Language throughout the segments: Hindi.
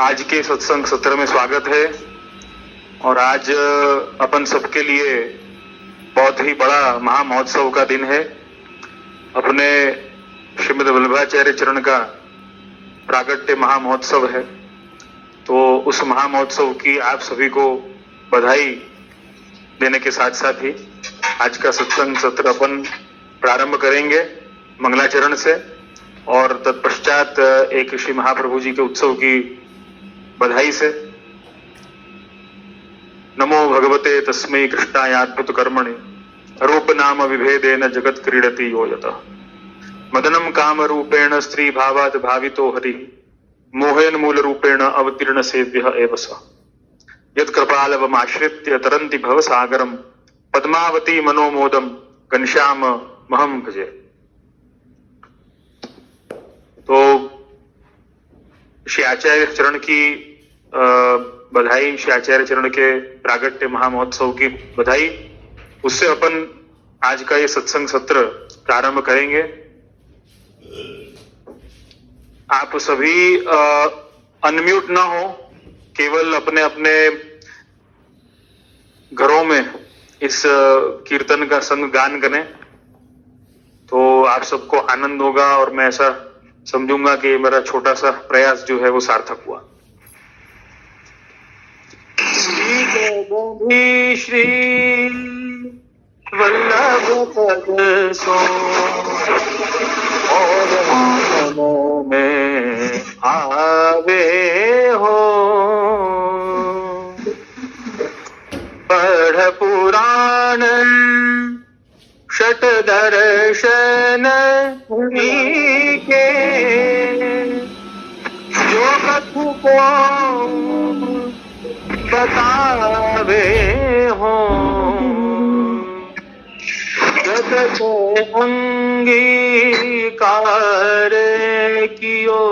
आज के सत्संग सत्र में स्वागत है। और आज अपन सबके लिए बहुत ही बड़ा महामहोत्सव का दिन है। अपने श्रीमद् वल्लभाचार्य चरण का प्रागट्य महामहोत्सव है। तो उस महामहोत्सव की आप सभी को बधाई देने के साथ साथ ही आज का सत्संग सत्र अपन प्रारंभ करेंगे मंगलाचरण से और तत्पश्चात एक श्री महाप्रभु जी के उत्सव की बधाई से। नमो भगवते तस्मै कृष्णाय अद्भुत कर्मणि रूप नाम विभेदेन जगत क्रीडति यो यतः मदनम काम रूपेण स्त्री भावात् भावितो हरि मोहेन मूल रूपेण अवतीर्ण सेव्यः एव स यत्कृपालवमाश्रित्य तरन्ति भवसागरं पद्मावती मनोमोदं घनश्याम महं भजे। तो श्री आचार्य चरण की बधाई, श्री आचार्य चरण के प्रागट्य महामहोत्सव की बधाई। उससे अपन आज का ये सत्संग सत्र प्रारंभ करेंगे। आप सभी अनम्यूट ना हो, केवल अपने अपने घरों में इस कीर्तन का संग गान करें तो आप सबको आनंद होगा और मैं ऐसा समझूंगा कि मेरा छोटा सा प्रयास जो है वो सार्थक हुआ। श्री वल्लभ पद सो और मनों में आवे हो पढ़ पुराण षट दर्शन के जो कथु को बतावे हो जग को अंगीकार कियो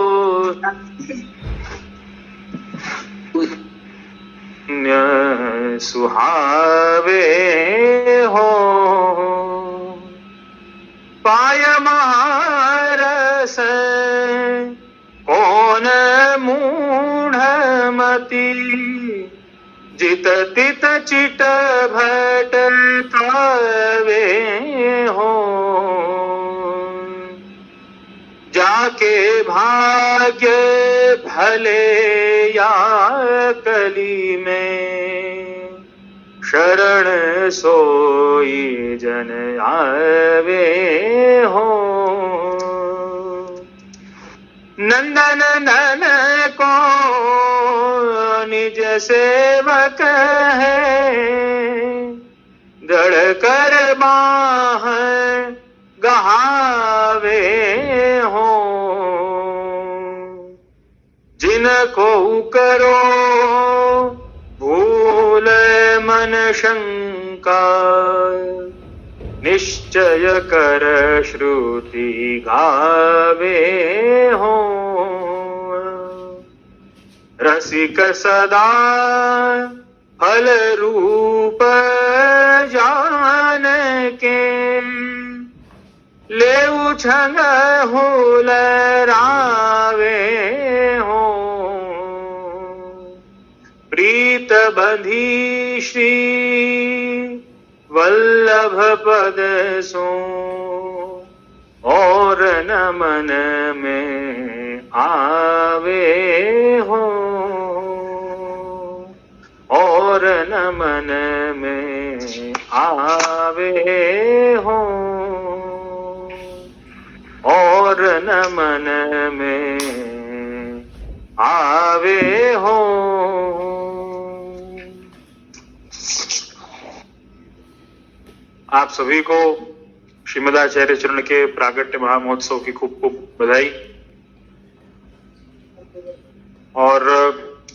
सुहावे हो पाय महारस कौन मूढ़मति जित तित चित भट कावे हो जाके भाग्य भले या कली में शरण सोई जन आवे हो नंदन नन को निज सेवक है दृढ़ कर बाह गहावे हो जिनको करो भूल मन शंका निश्चय कर श्रुति गावे हो रसिक सदा फल रूप जान के ले उछंग हुल रावे हो प्रीत बंधी श्री वल्लभ पद सो और न मन में आवे हो और न मन में आवे हो और न मन में आवे हो। आप सभी को श्रीमदाचार्य चरण के प्रागट्य महामहोत्सव की खूब खूब बधाई। और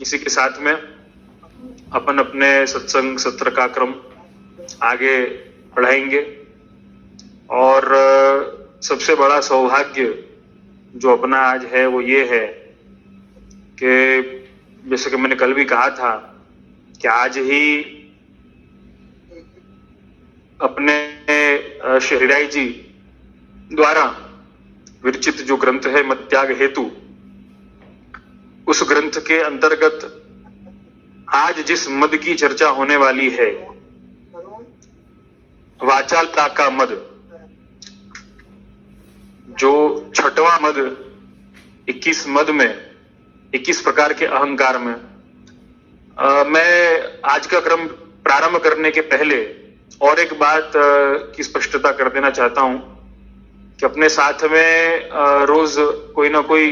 इसी के साथ में अपन अपने सत्संग सत्र का क्रम आगे बढ़ाएंगे। और सबसे बड़ा सौभाग्य जो अपना आज है वो ये है कि जैसे कि मैंने कल भी कहा था कि आज ही अपने श्री हृदय जी द्वारा विरचित जो ग्रंथ है मत त्याग हेतु, उस ग्रंथ के अंतर्गत आज जिस मद की चर्चा होने वाली है, वाचालता का मद, जो छठवां मद 21 मद में 21 प्रकार के अहंकार में, मैं आज का क्रम प्रारंभ करने के पहले और एक बात की स्पष्टता कर देना चाहता हूं कि अपने साथ में रोज कोई ना कोई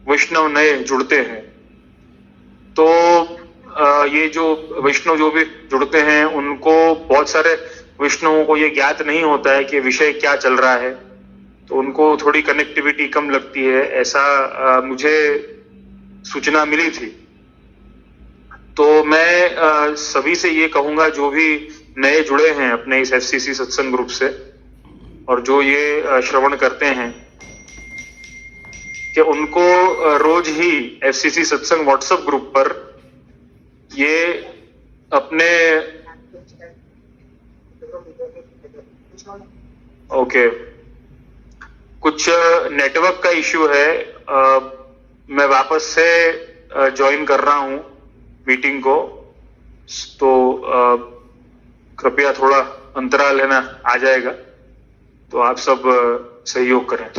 वैष्णव नए जुड़ते हैं। तो ये जो वैष्णव जो भी जुड़ते हैं उनको, बहुत सारे वैष्णवों को ये ज्ञात नहीं होता है कि विषय क्या चल रहा है, तो उनको थोड़ी कनेक्टिविटी कम लगती है, ऐसा मुझे सूचना मिली थी। तो मैं सभी से ये कहूंगा, जो भी नए जुड़े हैं अपने इस एफसीसी सत्संग ग्रुप से और जो ये श्रवण करते हैं, कि उनको रोज ही एफसीसी सत्संग व्हाट्सएप ग्रुप पर ये अपने कुछ नेटवर्क का इश्यू है, मैं वापस से ज्वाइन कर रहा हूं मीटिंग को, तो कृपया थोड़ा अंतराल है ना आ जाएगा, तो आप सब सहयोग करें।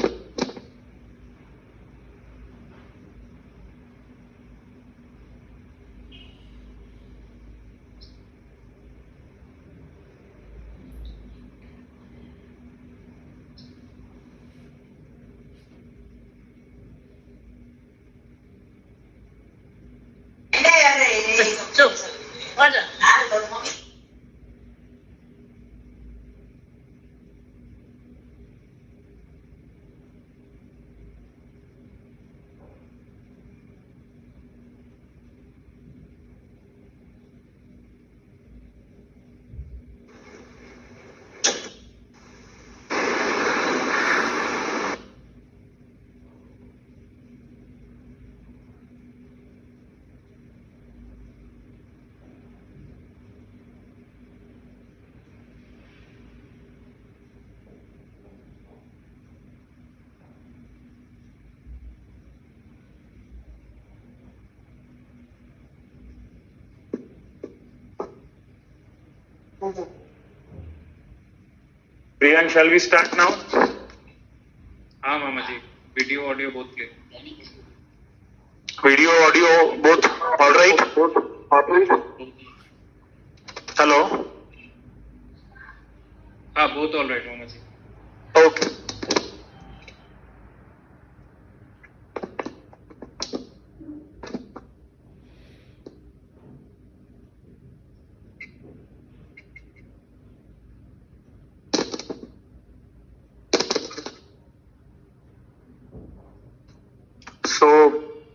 Priyan, shall we start now? हाँ मामा जी, video audio both clear. Video, audio, both all right? Hello? हाँ बोथ ऑल राइट मामा जी। Okay.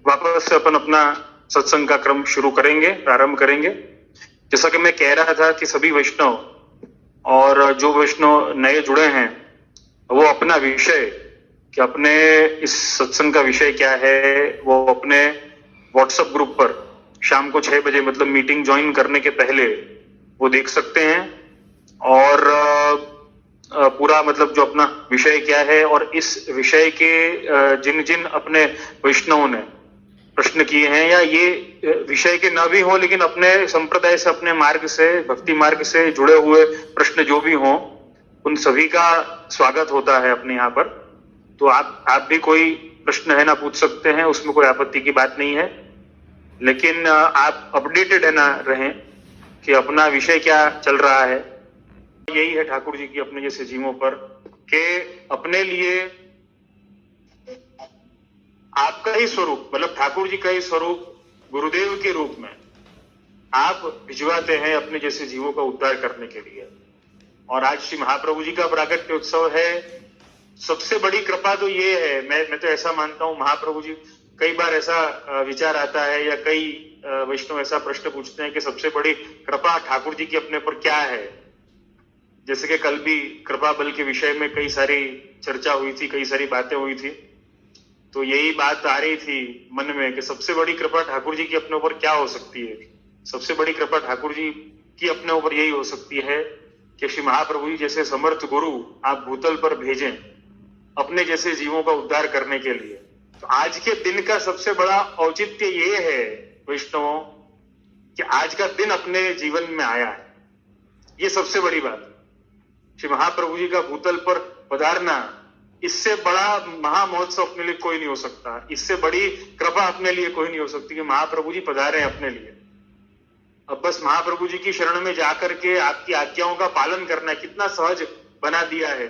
वापस से अपन अपना सत्संग का क्रम शुरू करेंगे, प्रारंभ करेंगे। जैसा कि मैं कह रहा था कि सभी वैष्णव और जो वैष्णव नए जुड़े हैं, वो अपना विषय, कि अपने इस सत्संग का विषय क्या है, वो अपने व्हाट्सएप ग्रुप पर शाम को 6 बजे, मतलब मीटिंग ज्वाइन करने के पहले वो देख सकते हैं। और पूरा मतलब जो अपना विषय क्या है, और इस विषय के जिन जिन अपने वैष्णवों ने प्रश्न किए हैं, या ये विषय के न भी हो लेकिन अपने संप्रदाय से, अपने मार्ग से, भक्ति मार्ग से जुड़े हुए प्रश्न जो भी हों, उन सभी का स्वागत होता है अपने यहाँ पर। तो आप भी कोई प्रश्न है ना पूछ सकते हैं, उसमें कोई आपत्ति की बात नहीं है, लेकिन आप अपडेटेड है ना रहें कि अपना विषय क्या चल रहा है। यही है ठाकुर जी की अपने जैसे जीवों पर, के अपने लिए आपका ही स्वरूप, मतलब ठाकुर जी का ही स्वरूप गुरुदेव के रूप में आप भिजवाते हैं अपने जैसे जीवों का उद्धार करने के लिए। और आज श्री महाप्रभु जी का प्रागट्य उत्सव है। सबसे बड़ी कृपा तो ये है, मैं तो ऐसा मानता हूं, महाप्रभु जी, कई बार ऐसा विचार आता है या कई वैष्णव ऐसा प्रश्न पूछते हैं कि सबसे बड़ी कृपा ठाकुर जी की अपने पर क्या है। जैसे कि कल भी कृपा बल के विषय में कई सारी चर्चा हुई थी, कई सारी बातें हुई थी, तो यही बात आ रही थी मन में कि सबसे बड़ी कृपा ठाकुर जी की अपने ऊपर क्या हो सकती है। सबसे बड़ी कृपा ठाकुर जी की अपने ऊपर यही हो सकती है कि श्री महाप्रभु जी जैसे समर्थ गुरु आप भूतल पर भेजें अपने जैसे जीवों का उद्धार करने के लिए। तो आज के दिन का सबसे बड़ा औचित्य ये है वैष्णवों कि आज का दिन अपने जीवन में आया है। ये सबसे बड़ी बात। श्री महाप्रभु जी का भूतल पर पधारना, इससे बड़ा महामहोत्सव अपने लिए कोई नहीं हो सकता। इससे बड़ी कृपा अपने लिए कोई नहीं हो सकती कि महाप्रभु जी पधारे हैं अपने लिए। अब बस महाप्रभु जी की शरण में जाकर के आपकी आज्ञाओं का पालन करना है। कितना सहज बना दिया है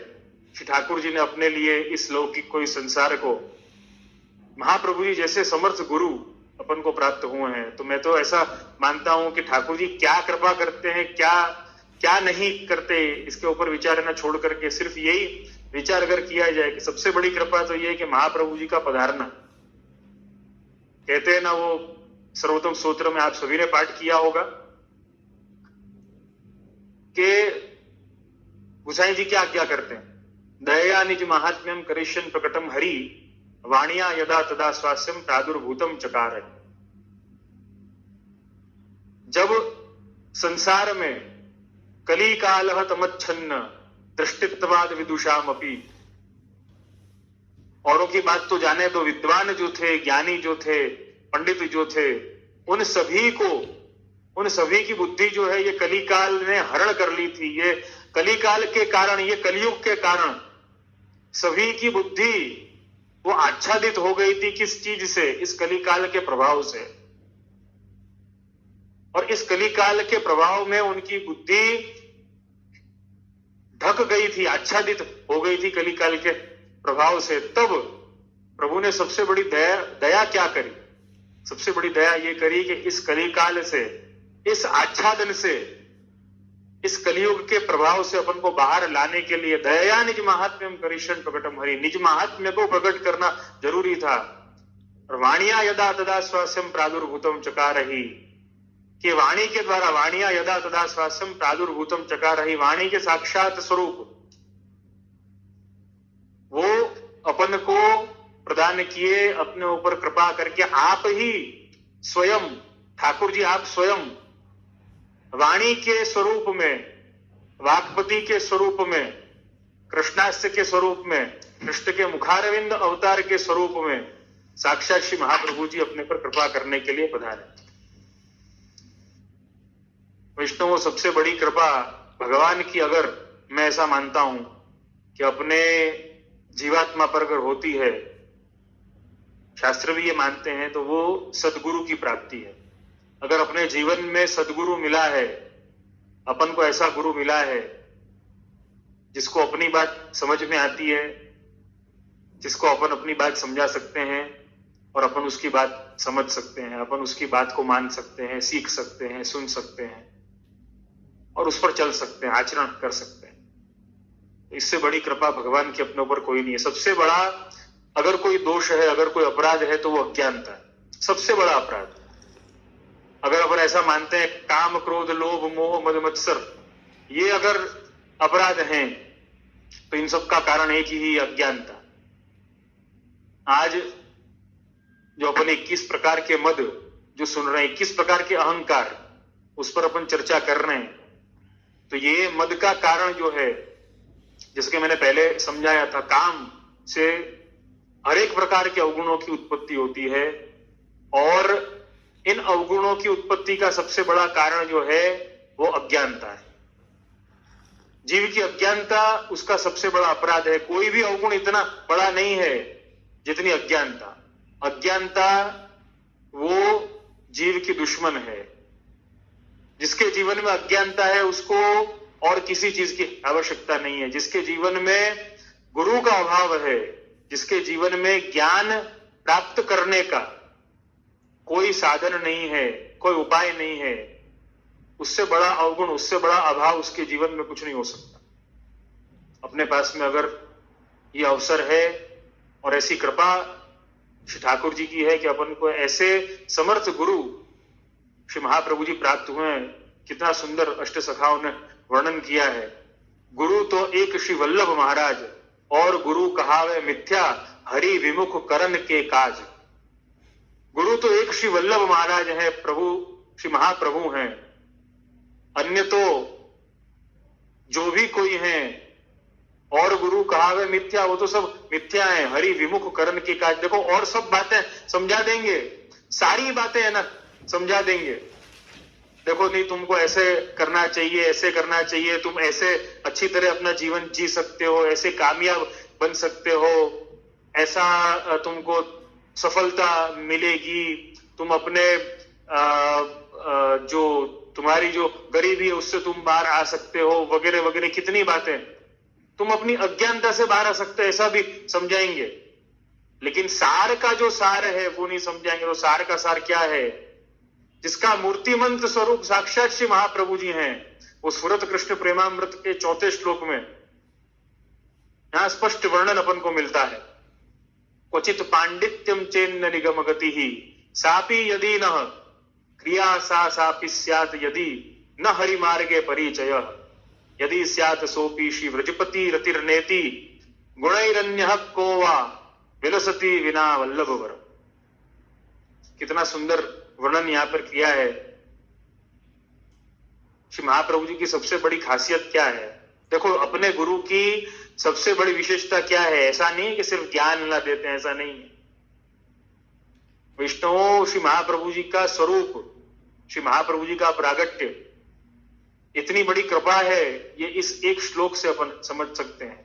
श्री ठाकुर जी ने अपने लिए इस लौकिक को, इस संसार को। महाप्रभु जी जैसे समर्थ गुरु अपन को प्राप्त हुए हैं, तो मैं तो ऐसा मानता हूं कि ठाकुर जी क्या कृपा करते हैं, क्या नहीं करते, इसके ऊपर विचार न छोड़ करके सिर्फ यही विचार अगर किया जाए कि सबसे बड़ी कृपा तो यह है कि महाप्रभु जी का पधारना। कहते हैं ना वो सर्वोत्तम सूत्र में, आप सभी ने पाठ किया होगा कि गुसाई जी क्या आज्ञा करते हैं, दया निज महात्म्यम करिष्यन प्रकटम हरि वाणिया यदा तदा स्वास्यम प्रादुर्भूतम चकार। जब संसार में कली काल तमच्छन्न दृष्टित्वाद विदुषाम अपी, औरों की बात तो जाने दो, विद्वान जो थे, ज्ञानी जो थे, पंडित जो थे, उन सभी की बुद्धि जो है ये कलिकाल ने हरण कर ली थी। ये कलिकाल के कारण, ये कलयुग के कारण सभी की बुद्धि वो आच्छादित हो गई थी। किस चीज से? इस कलिकाल के प्रभाव से। और इस कलिकाल के प्रभाव में उनकी बुद्धि ढक गई थी, आच्छादित हो गई थी कलिकाल के प्रभाव से। तब प्रभु ने सबसे बड़ी दया क्या करी? सबसे बड़ी दया ये करी कि इस कलिकाल से, इस आच्छादन से, इस कलियुग के प्रभाव से अपन को बाहर लाने के लिए दया निज महात्म्यम करिष्यन प्रकटम हरि, निज महात्म्य को प्रकट करना जरूरी था। और वाणिया यदा तदा स्वास्यम प्रादुर्भूतम चकारहि, कि वाणी के द्वारा, वाणिया यदा तदा स्वास्यम प्रादुर्भूतम चकारहि, वाणी के साक्षात स्वरूप वो अपन को प्रदान किए, अपने ऊपर कृपा करके। आप ही स्वयं, ठाकुर जी आप स्वयं वाणी के स्वरूप में, वाक्पति के स्वरूप में, कृष्णास्त्र के स्वरूप में, कृष्ण के मुखारविंद अवतार के स्वरूप में साक्षात श्री महाप्रभु जी अपने पर कृपा करने के लिए पधारे। वैष्णवों, सबसे बड़ी कृपा भगवान की, अगर मैं ऐसा मानता हूं कि अपने जीवात्मा पर अगर होती है, शास्त्र भी ये मानते हैं, तो वो सदगुरु की प्राप्ति है। अगर अपने जीवन में सदगुरु मिला है, अपन को ऐसा गुरु मिला है जिसको अपनी बात समझ में आती है, जिसको अपन अपनी बात समझा सकते हैं और अपन उसकी बात समझ सकते हैं, अपन उसकी बात को मान सकते हैं, सीख सकते हैं, सुन सकते हैं और उस पर चल सकते हैं, आचरण कर सकते हैं। इससे बड़ी कृपा भगवान की अपने ऊपर कोई नहीं है। सबसे बड़ा अगर कोई दोष है, अगर कोई अपराध है, तो वो अज्ञानता है। सबसे बड़ा अपराध, अगर अपन ऐसा मानते हैं काम क्रोध लोभ मोह मद मत्सर ये अगर अपराध हैं, तो इन सब का कारण एक ही, अज्ञानता। आज जो अपन 21 प्रकार के मद जो सुन रहे हैं, 21 प्रकार के अहंकार, उस पर अपन चर्चा कर रहे हैं, तो ये मद का कारण जो है, जिसके मैंने पहले समझाया था, काम से हर एक प्रकार के अवगुणों की उत्पत्ति होती है। और इन अवगुणों की उत्पत्ति का सबसे बड़ा कारण जो है वो अज्ञानता है। जीव की अज्ञानता उसका सबसे बड़ा अपराध है। कोई भी अवगुण इतना बड़ा नहीं है जितनी अज्ञानता। अज्ञानता वो जीव की दुश्मन है। जिसके जीवन में अज्ञानता है उसको और किसी चीज की आवश्यकता नहीं है। जिसके जीवन में गुरु का अभाव है, जिसके जीवन में ज्ञान प्राप्त करने का कोई साधन नहीं है, कोई उपाय नहीं है, उससे बड़ा अवगुण, उससे बड़ा अभाव उसके जीवन में कुछ नहीं हो सकता। अपने पास में अगर ये अवसर है और ऐसी कृपा श्री ठाकुर जी की है कि अपन को ऐसे समर्थ गुरु श्री महाप्रभु जी प्राप्त हुए हैं। कितना सुंदर अष्ट सखाओं ने वर्णन किया है। गुरु तो एक श्री वल्लभ महाराज, और गुरु कहावे मिथ्या हरि विमुख करन के काज। गुरु तो एक श्री वल्लभ महाराज है, प्रभु श्री महाप्रभु हैं। अन्य तो जो भी कोई हैं और गुरु कहावे मिथ्या, वो तो सब मिथ्या है। हरि विमुख करण की काज, देखो और सब बातें समझा देंगे, सारी बातें है ना समझा देंगे। देखो नहीं तुमको ऐसे करना चाहिए, ऐसे करना चाहिए, तुम ऐसे अच्छी तरह अपना जीवन जी सकते हो, ऐसे कामयाब बन सकते हो, ऐसा तुमको सफलता मिलेगी, तुम अपने जो तुम्हारी जो गरीबी है उससे तुम बाहर आ सकते हो, वगैरह वगैरह कितनी बातें। तुम अपनी अज्ञानता से बाहर आ सकते हो, ऐसा भी समझाएंगे। लेकिन सार का जो सार है वो नहीं समझाएंगे। तो सार का सार क्या है, जिसका मूर्तिमंत स्वरूप साक्षात श्री महाप्रभु जी हैं, वो सुरत कृष्ण प्रेमामृत के 4थे श्लोक में यहां स्पष्ट वर्णन अपन को मिलता है। क्वचित पांडित्यम चेन्न निगम गति ही सापि यदि न क्रिया सा सापि स्यात् यदि न हरि मार्गे परिचय यदि स्यात् सोपि श्री व्रजपति रतिर्नेति गुणैरन्यः को वा विलसति विना वल्लभ वर। कितना सुंदर वर्णन यहां पर किया है। श्री महाप्रभु जी की सबसे बड़ी खासियत क्या है, देखो अपने गुरु की सबसे बड़ी विशेषता क्या है। ऐसा नहीं है कि सिर्फ ज्ञान ला देते हैं, ऐसा नहीं है। वैष्णवों, श्री महाप्रभु जी का स्वरूप, श्री महाप्रभु जी का प्रागट्य, इतनी बड़ी कृपा है, ये इस एक श्लोक से अपन समझ सकते हैं।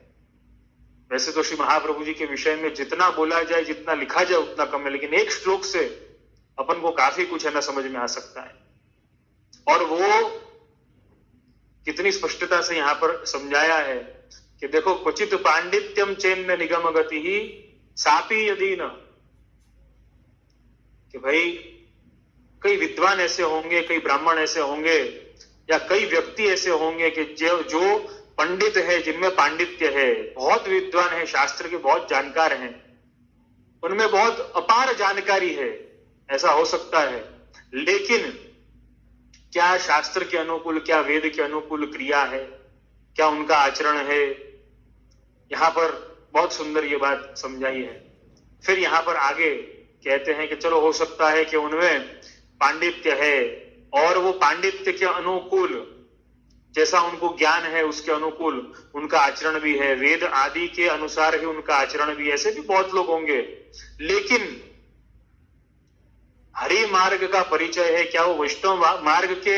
वैसे तो श्री महाप्रभु जी के विषय में जितना बोला जाए, जितना लिखा जाए उतना कम है, लेकिन एक श्लोक से अपन को काफी कुछ है ना समझ में आ सकता है। और वो कितनी स्पष्टता से यहां पर समझाया है कि देखो क्वचित पांडित्यम चेन्न निगम गति ही सापी यदि न, कि भाई कई विद्वान ऐसे होंगे, कई ब्राह्मण ऐसे होंगे, या कई व्यक्ति ऐसे होंगे कि जो पंडित है, जिनमें पांडित्य है, बहुत विद्वान है, शास्त्र के बहुत जानकार हैं, उनमें बहुत अपार जानकारी है, ऐसा हो सकता है, लेकिन क्या शास्त्र के अनुकूल, क्या वेद के अनुकूल क्रिया है, क्या उनका आचरण है, यहां पर बहुत सुंदर ये बात समझाई है। फिर यहां पर आगे कहते हैं कि चलो हो सकता है कि उनमें पांडित्य है और वो पांडित्य के अनुकूल, जैसा उनको ज्ञान है उसके अनुकूल उनका आचरण भी है, वेद आदि के अनुसार ही उनका आचरण भी है, ऐसे भी बहुत लोग होंगे। लेकिन हरि मार्ग का परिचय है, क्या वो वैष्णव मार्ग के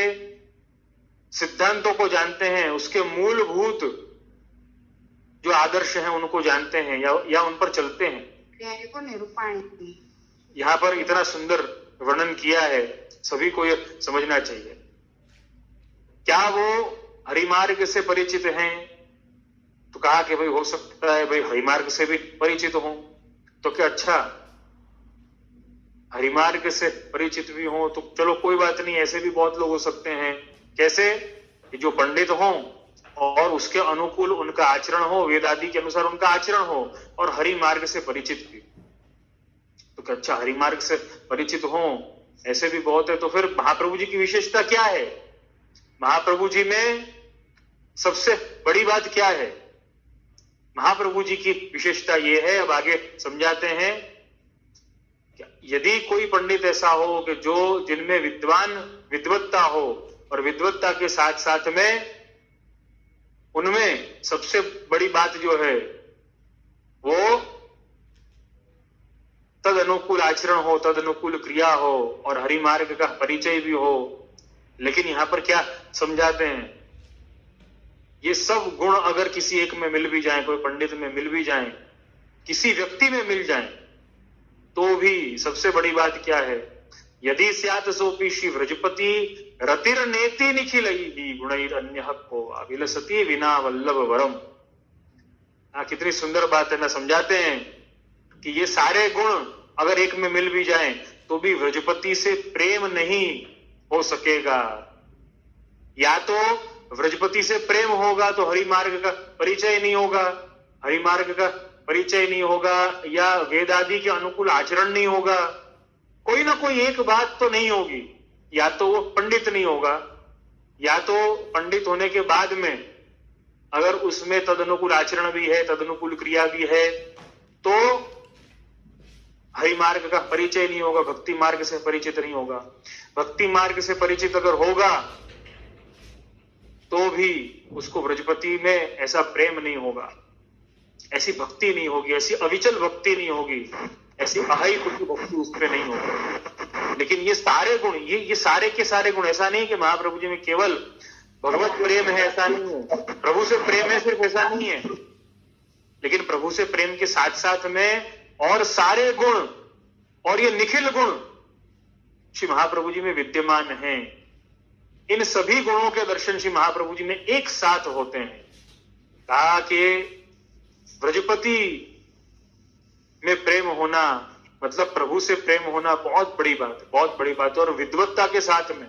सिद्धांतों को जानते हैं, उसके मूलभूत जो आदर्श हैं उनको जानते हैं, या उन पर चलते हैं। यहां पर इतना सुंदर वर्णन किया है, सभी को यह समझना चाहिए। क्या वो हरिमार्ग से परिचित हैं? तो कहा कि भाई हो सकता है भाई हरिमार्ग से भी परिचित हो, तो क्या अच्छा हरिमार्ग से परिचित भी हो तो चलो कोई बात नहीं, ऐसे भी बहुत लोग हो सकते हैं। कैसे? जो पंडित हो और उसके अनुकूल उनका आचरण हो, वेद आदि के अनुसार उनका आचरण हो, और हरि मार्ग से परिचित भी। तो क्या अच्छा हरि मार्ग से परिचित हो, ऐसे भी बहुत है। तो फिर महाप्रभु जी की विशेषता क्या है? महाप्रभु जी में सबसे बड़ी बात क्या है? महाप्रभु जी की विशेषता यह है, अब आगे समझाते हैं। यदि कोई पंडित ऐसा हो कि जो जिनमें विद्वत्ता हो, और विद्वत्ता के साथ साथ में उनमें सबसे बड़ी बात जो है वो तद अनुकूल आचरण हो, तद अनुकूल क्रिया हो, और हरि मार्ग का परिचय भी हो। लेकिन यहां पर क्या समझाते हैं? ये सब गुण अगर किसी एक में मिल भी जाए, कोई पंडित में मिल भी जाए, किसी व्यक्ति में मिल जाए, तो भी सबसे बड़ी बात क्या है? यदि स्यात् सोपि श्री व्रजपति रतिर्नेति निखिलैः गुणैरन्यः को अभिलसति विना वल्लभ वरम। कितनी सुंदर बात है ना। समझाते हैं कि ये सारे गुण अगर एक में मिल भी जाएं तो भी व्रजपति से प्रेम नहीं हो सकेगा। या तो व्रजपति से प्रेम होगा तो हरि मार्ग का परिचय नहीं होगा, हरि मार्ग का परिचय नहीं होगा, या वेद आदि के अनुकूल आचरण नहीं होगा। कोई ना कोई एक बात तो नहीं होगी। या तो वो पंडित नहीं होगा, या तो पंडित होने के बाद में अगर उसमें तदनुकूल आचरण भी है, तदनुकूल क्रिया भी है, तो हरि मार्ग का परिचय नहीं होगा, भक्ति मार्ग से परिचित नहीं होगा। भक्ति मार्ग से परिचित अगर होगा तो भी उसको व्रजपति में ऐसा प्रेम नहीं होगा। ऐसी भक्ति नहीं होगी, ऐसी अविचल भक्ति नहीं होगी, ऐसी अहाई कुछ भक्ति उस पर नहीं होगी। लेकिन ये सारे गुण, ये सारे के सारे गुण, ऐसा नहीं कि महाप्रभु जी में केवल भगवत प्रेम है, ऐसा नहीं है, प्रभु से प्रेम है सिर्फ, ऐसा नहीं है, लेकिन प्रभु से प्रेम के साथ साथ में और सारे गुण और ये निखिल गुण श्री महाप्रभु जी में विद्यमान हैं। इन सभी गुणों के दर्शन श्री महाप्रभु जी में एक साथ होते हैं। कहा कि व्रजपति में प्रेम होना मतलब प्रभु से प्रेम होना बहुत बड़ी बात है, बहुत बड़ी बात है। और विद्वत्ता के साथ में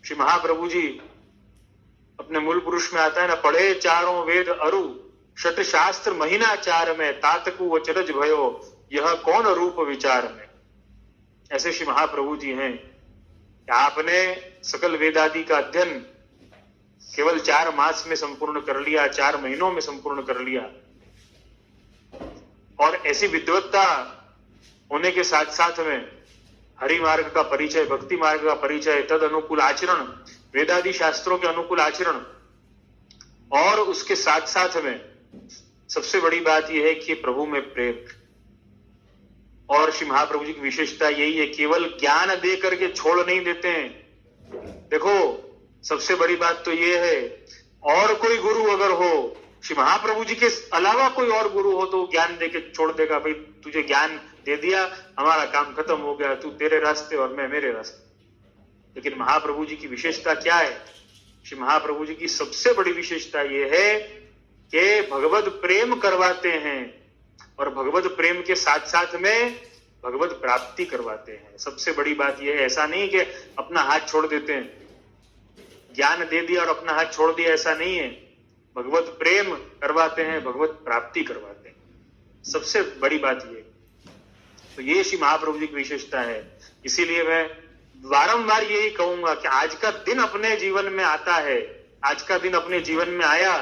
श्री महाप्रभु जी अपने मूल पुरुष में आता है ना, पढ़े चारों वेद अरु शत शास्त्र महीना चार में तातकु वचरज भयो यह कौन रूप विचार में। ऐसे श्री महाप्रभु जी हैं कि आपने सकल वेदादि का अध्ययन केवल 4 मास में संपूर्ण कर लिया, 4 महीनों में संपूर्ण कर लिया। और ऐसी विद्वत्ता होने के साथ साथ में हरि मार्ग का परिचय, भक्ति मार्ग का परिचय, तद अनुकूल आचरण, वेदादि शास्त्रों के अनुकूल आचरण, और उसके साथ साथ में सबसे बड़ी बात यह है कि प्रभु में प्रेम। और श्री महाप्रभु जी की विशेषता यही है, केवल ज्ञान दे करके छोड़ नहीं देते हैं। देखो सबसे बड़ी बात तो यह है, और कोई गुरु अगर हो, श्री महाप्रभु जी के अलावा कोई और गुरु हो तो ज्ञान दे के छोड़ देगा, भाई तुझे ज्ञान दे दिया, हमारा काम खत्म हो गया, तू तेरे रास्ते और मैं मेरे रास्ते। लेकिन महाप्रभु जी की विशेषता क्या है? श्री महाप्रभु जी की सबसे बड़ी विशेषता यह है कि भगवत प्रेम करवाते हैं, और भगवत प्रेम के साथ साथ में भगवत प्राप्ति करवाते हैं। सबसे बड़ी बात यह है, ऐसा नहीं कि अपना हाथ छोड़ देते हैं, ज्ञान दे दिया और अपना हाथ छोड़ दिया, ऐसा नहीं है। भगवत प्रेम करवाते हैं, भगवत प्राप्ति करवाते हैं, सबसे बड़ी बात ये। तो ये श्री महाप्रभु जी की विशेषता है। इसीलिए मैं बारंबार यही कहूंगा कि आज का दिन अपने जीवन में आता है, आज का दिन अपने जीवन में आया,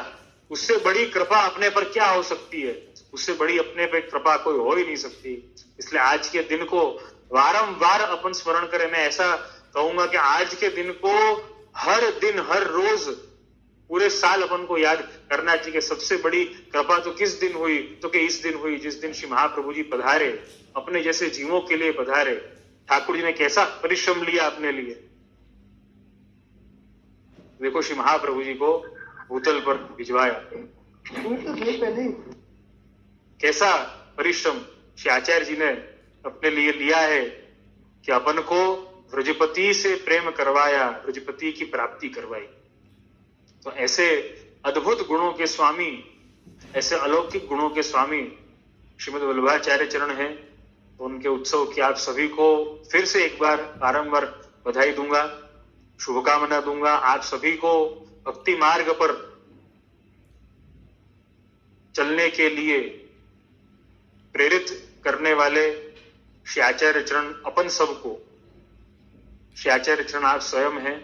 उससे बड़ी कृपा अपने पर क्या हो सकती है? उससे बड़ी अपने पे कृपा कोई हो ही नहीं सकती। इसलिए आज के दिन को बारंबार अपन स्मरण करें। मैं ऐसा कहूंगा कि आज के दिन को हर दिन, हर रोज, पूरे साल अपन को याद करना चाहिए कि सबसे बड़ी कृपा तो किस दिन हुई, तो कि इस दिन हुई जिस दिन श्री महाप्रभु जी पधारे, अपने जैसे जीवों के लिए पधारे। ठाकुर जी ने कैसा परिश्रम लिया अपने लिए। देखो श्री महाप्रभु जी को भूतल पर भिजवाया, कैसा परिश्रम श्री आचार्य जी ने अपने लिए लिया है कि अपन को व्रजपति से प्रेम करवाया, व्रजपति की प्राप्ति करवाई। तो ऐसे अद्भुत गुणों के स्वामी, ऐसे अलौकिक गुणों के स्वामी श्रीमद् वल्लभाचार्य चरण हैं। तो उनके उत्सव की आप सभी को फिर से एक बार बारंबार बधाई दूंगा, शुभकामना दूंगा। आप सभी को भक्ति मार्ग पर चलने के लिए प्रेरित करने वाले श्री आचार्य चरण अपन सबको, श्री आचार्य चरण आप स्वयं हैं।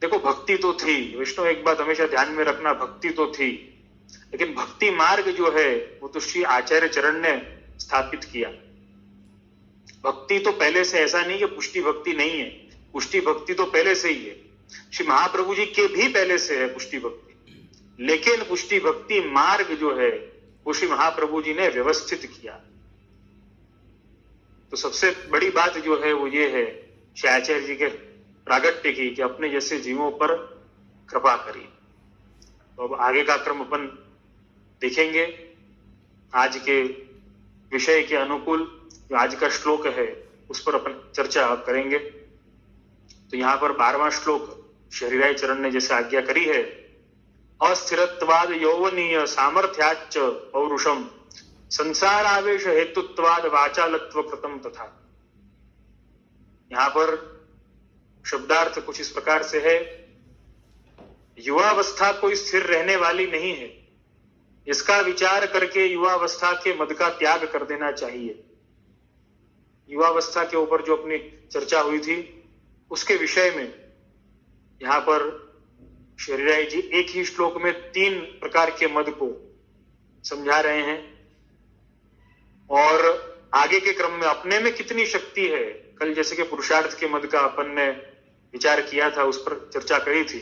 देखो भक्ति तो थी, विष्णु एक बात हमेशा ध्यान में रखना, भक्ति तो थी, लेकिन भक्ति मार्ग जो है वो तो श्री आचार्य चरण ने स्थापित किया। भक्ति तो पहले से, ऐसा नहीं कि पुष्टि भक्ति नहीं है, पुष्टि भक्ति तो पहले से ही है, श्री महाप्रभु जी के भी पहले से है पुष्टि भक्ति। लेकिन पुष्टि भक्ति मार्ग जो है वो श्री महाप्रभु जी ने व्यवस्थित किया। तो सबसे बड़ी बात जो है वो ये है श्री आचार्य जी के प्रागट्य की, कि अपने जैसे जीवों पर कृपा करिए। तो अब आगे का क्रम अपन देखेंगे। आज के विषय के अनुकूल जो आज का श्लोक है उस पर अपन चर्चा अब करेंगे। तो यहाँ पर 12वां श्लोक शरीराय चरण ने जैसे आज्ञा करी है, अस्थिरत्वाद यौवनीय सामर्थ्याच्च पौरुषम संसारावेश हेतुत्वाद वाचालत्व कृतम तथा। यहाँ पर शब्दार्थ कुछ इस प्रकार से है, युवावस्था कोई स्थिर रहने वाली नहीं है, इसका विचार करके युवावस्था के मद का त्याग कर देना चाहिए। युवावस्था के ऊपर जो अपनी चर्चा हुई थी उसके विषय में यहाँ पर शरीराय जी एक ही श्लोक में 3 प्रकार के मद को समझा रहे हैं, और आगे के क्रम में अपने में कितनी शक्ति है, कल जैसे कि पुरुषार्थ के मद का अपन ने विचार किया था, उस पर चर्चा करी थी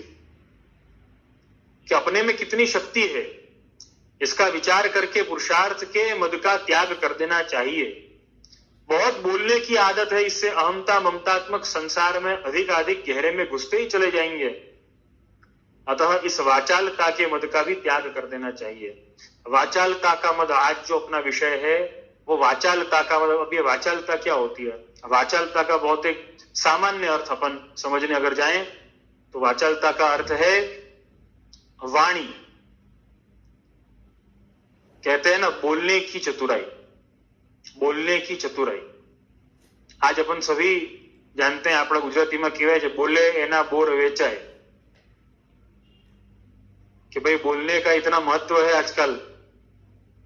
कि अपने में कितनी शक्ति है। इसका विचार करके पुरुषार्थ के मद का त्याग कर देना चाहिए। बहुत बोलने की आदत है, इससे अहमता ममतात्मक संसार में अधिक गहरे में घुसते ही चले जाएंगे। अतः इस वाचालता के मद का भी त्याग कर देना चाहिए। वाचालता का मद आज जो अपना विषय है वो वाचालता का मद। अब ये वाचालता क्या होती है? वाचालता का बहुत एक सामान्य अर्थ अपन समझने अगर जाएं तो वाचालता का अर्थ है वाणी। कहते हैं ना बोलने की चतुराई, बोलने की चतुराई। आज अपन सभी जानते हैं, अपना गुजराती में कहेवाय छे बोले एना बोर वेचाय, कि भाई बोलने का इतना महत्व है आजकल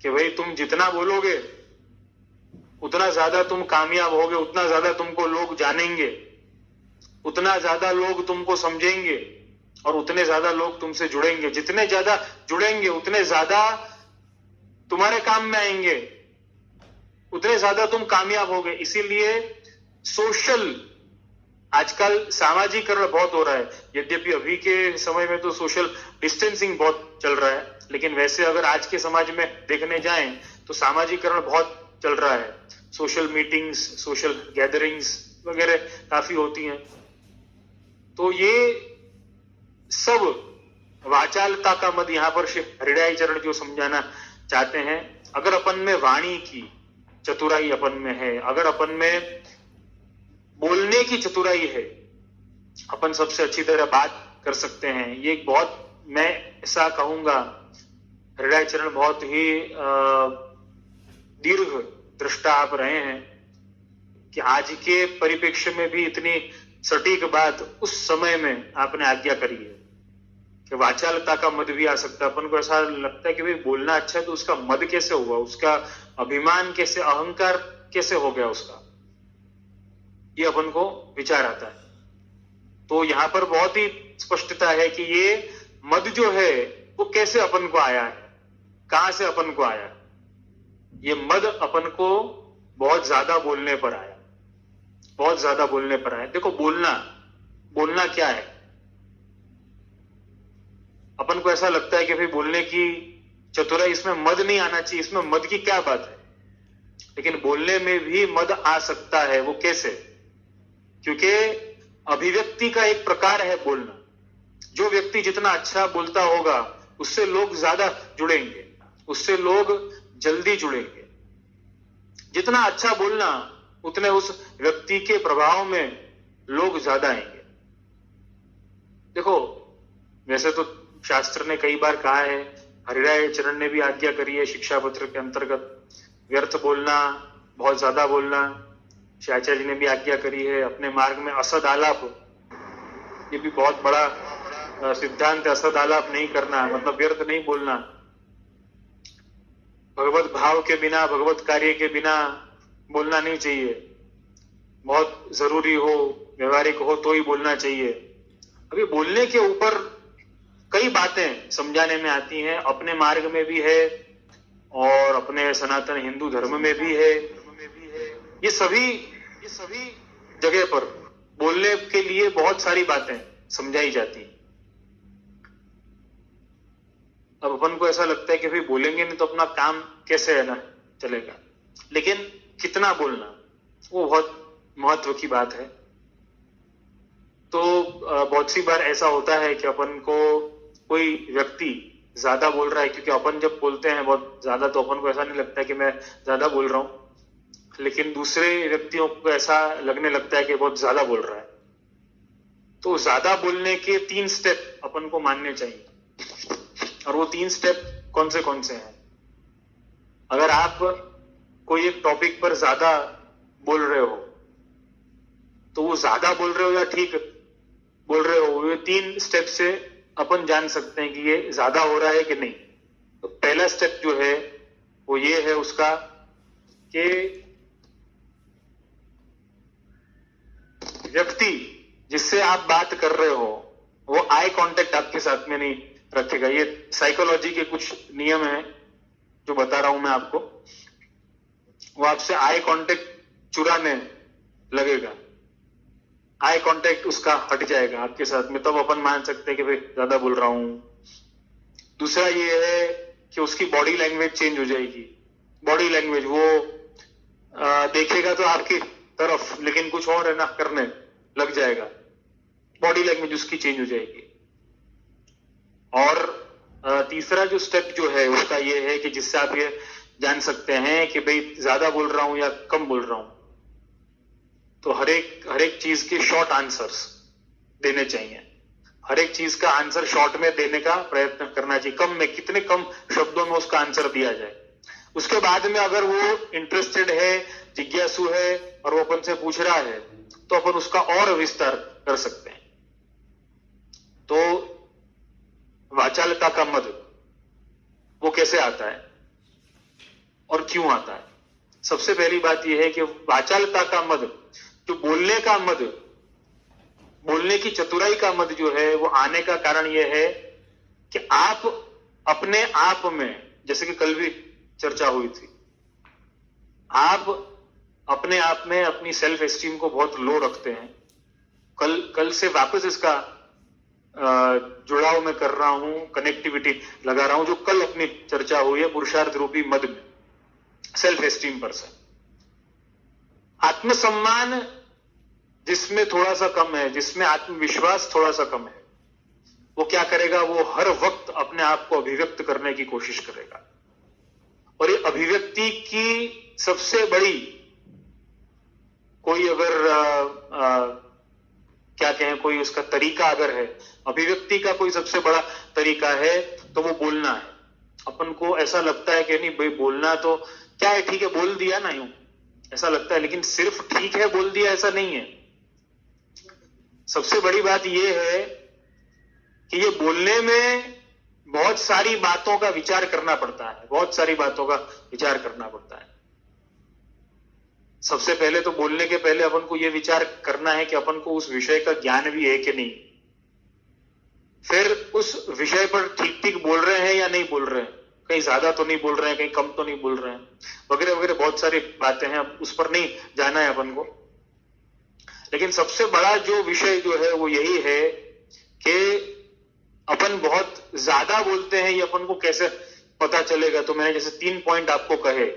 कि भाई तुम जितना बोलोगे उतना ज्यादा तुम कामयाब होगे, उतना ज्यादा तुमको लोग जानेंगे, उतना ज्यादा लोग तुमको समझेंगे और उतने ज्यादा लोग तुमसे जुड़ेंगे। जितने ज्यादा जुड़ेंगे उतने ज्यादा तुम्हारे काम में आएंगे, उतने ज्यादा तुम कामयाब होगे। इसीलिए सोशल आजकल सामाजिकरण बहुत हो रहा है। यद्यपि अभी के समय में तो सोशल डिस्टेंसिंग बहुत चल रहा है, लेकिन वैसे अगर आज के समाज में देखने जाएं तो सामाजिकरण बहुत चल रहा है। सोशल मीटिंग्स, सोशल गैदरिंग्स वगैरह काफी होती हैं। तो ये सब वाचालता का मद यहां पर श्री हरिराय चरण जो समझाना चाहते हैं। अगर अपन में वाणी की चतुराई अपन में है, अगर अपन में बोलने की चतुराई है, अपन सबसे अच्छी तरह बात कर सकते हैं। ये एक बहुत, मैं ऐसा कहूंगा, हरिराय चरण बहुत ही दीर्घ दृष्टा आप रहे हैं कि आज के परिप्रेक्ष्य में भी इतनी सटीक बात उस समय में आपने आज्ञा करी है कि वाचालता का मद भी आ सकता है। अपन को ऐसा लगता है कि भाई बोलना अच्छा है तो उसका मद कैसे हुआ, उसका अभिमान कैसे, अहंकार कैसे हो गया उसका, ये अपन को विचार आता है। तो यहां पर बहुत ही स्पष्टता है कि ये मद जो है वो कैसे अपन को आया है, कहां से अपन को आया। ये मद अपन को बहुत ज्यादा बोलने पर आया, बहुत ज्यादा बोलने पर आया। देखो बोलना, बोलना क्या है? अपन को ऐसा लगता है कि भाई बोलने की चतुराई, इसमें मद नहीं आना चाहिए, इसमें मद की क्या बात है? लेकिन बोलने में भी मद आ सकता है। वो कैसे? क्योंकि अभिव्यक्ति का एक प्रकार है बोलना। जो व्यक्ति जितना अच्छा बोलता होगा उससे लोग ज्यादा जुड़ेंगे, उससे लोग जल्दी जुड़ेंगे। जितना अच्छा बोलना उतने उस व्यक्ति के प्रभाव में लोग ज्यादा आएंगे। देखो वैसे तो शास्त्र ने कई बार कहा है, हरिराय चरण ने भी आज्ञा करी है शिक्षा पत्र के अंतर्गत, व्यर्थ बोलना, बहुत ज्यादा बोलना। श्री आचार्य जी ने भी आज्ञा करी है अपने मार्ग में असद आलाप, ये भी बहुत बड़ा सिद्धांत है। असद आलाप नहीं करना, मतलब व्यर्थ नहीं बोलना। भगवत भाव के बिना, भगवत कार्य के बिना बोलना नहीं चाहिए। बहुत जरूरी हो, व्यवहारिक हो तो ही बोलना चाहिए। अभी बोलने के ऊपर कई बातें समझाने में आती हैं, अपने मार्ग में भी है और अपने सनातन हिंदू धर्म में भी है। ये सभी जगह पर बोलने के लिए बहुत सारी बातें समझाई जाती हैं। अब अपन को ऐसा लगता है कि भाई बोलेंगे नहीं तो अपना काम कैसे है ना चलेगा, लेकिन कितना बोलना वो बहुत महत्व की बात है। तो बहुत सी बार ऐसा होता है कि अपन को कोई व्यक्ति ज्यादा बोल रहा है, क्योंकि अपन जब बोलते हैं बहुत ज्यादा तो अपन को ऐसा नहीं लगता कि मैं ज्यादा बोल रहा हूं, लेकिन दूसरे व्यक्तियों को ऐसा लगने लगता है कि बहुत ज्यादा बोल रहा है। तो ज्यादा बोलने के 3 स्टेप अपन को मानने चाहिए, और वो 3 स्टेप कौन से हैं? अगर आप कोई एक टॉपिक पर ज्यादा बोल रहे हो तो वो ज्यादा बोल रहे हो या ठीक बोल रहे हो, ये 3 स्टेप से अपन जान सकते हैं कि ये ज्यादा हो रहा है कि नहीं। तो पहला स्टेप जो है वो ये है उसका कि व्यक्ति जिससे आप बात कर रहे हो वो आई कांटेक्ट आपके साथ में नहीं रखेगा। ये साइकोलॉजी के कुछ नियम हैं जो बता रहा हूं मैं आपको। वो आपसे आई कांटेक्ट चुराने लगेगा, आई कांटेक्ट उसका हट जाएगा आपके साथ में, तब अपन मान सकते हैं कि भाई ज्यादा बोल रहा हूं। दूसरा ये है कि उसकी बॉडी लैंग्वेज चेंज हो जाएगी। बॉडी लैंग्वेज वो देखेगा तो आपकी तरफ, लेकिन कुछ और है ना करने लग जाएगा। बॉडी लैंग्वेज उसकी चेंज हो जाएगी। और तीसरा जो स्टेप जो है उसका ये है कि जिससे आप ये जान सकते हैं कि भाई ज्यादा बोल रहा हूं या कम बोल रहा हूं, तो हर एक चीज के शॉर्ट आंसर्स देने चाहिए। हर एक चीज का आंसर शॉर्ट में देने का प्रयत्न करना चाहिए। कम में, कितने कम शब्दों में उसका आंसर दिया जाए। उसके बाद में अगर वो इंटरेस्टेड है, जिज्ञासु है और वो अपन से पूछ रहा है, तो अपन उसका और विस्तार कर सकते हैं। तो वाचालता का मद वो कैसे आता है और क्यों आता है? सबसे पहली बात यह है कि वाचालता का मद, जो बोलने का मद, बोलने की चतुराई का मद जो है, वो आने का कारण यह है कि आप अपने आप में, जैसे कि कल भी चर्चा हुई थी, आप अपने आप में अपनी सेल्फ एस्टीम को बहुत लो रखते हैं। कल से वापस इसका जुड़ाव में कर रहा हूं, कनेक्टिविटी लगा रहा हूं, जो कल अपनी चर्चा हुई है पुरुषार्थ रूपी मद में, सेल्फ एस्टीम पर से। आत्मसम्मान जिसमें थोड़ा सा कम है, जिसमें आत्मविश्वास थोड़ा सा कम है, वो क्या करेगा? वो हर वक्त अपने आप को अभिव्यक्त करने की कोशिश करेगा। और ये अभिव्यक्ति की सबसे बड़ी कोई अगर क्या कहें, कोई उसका तरीका अगर है, अभिव्यक्ति का कोई सबसे बड़ा तरीका है, तो वो बोलना है। अपन को ऐसा लगता है कि नहीं भाई बोलना तो क्या है, ठीक है बोल दिया ना, यूं ऐसा लगता है, लेकिन सिर्फ ठीक है बोल दिया ऐसा नहीं है। सबसे बड़ी बात यह है कि ये बोलने में बहुत सारी बातों का विचार करना पड़ता है, बहुत सारी बातों का विचार करना पड़ता है। सबसे पहले तो बोलने के पहले अपन को यह विचार करना है कि अपन को उस विषय का ज्ञान भी है कि नहीं, फिर उस विषय पर ठीक ठीक बोल रहे हैं या नहीं बोल रहे हैं, कहीं ज्यादा तो नहीं बोल रहे हैं, कहीं कम तो नहीं बोल रहे हैं, वगैरह वगैरह बहुत सारी बातें हैं। अब उस पर नहीं जाना है अपन को, लेकिन सबसे बड़ा जो विषय जो है वो यही है कि अपन बहुत ज्यादा बोलते हैं, ये अपन को कैसे पता चलेगा? तो मैंने जैसे 3 पॉइंट आपको कहे,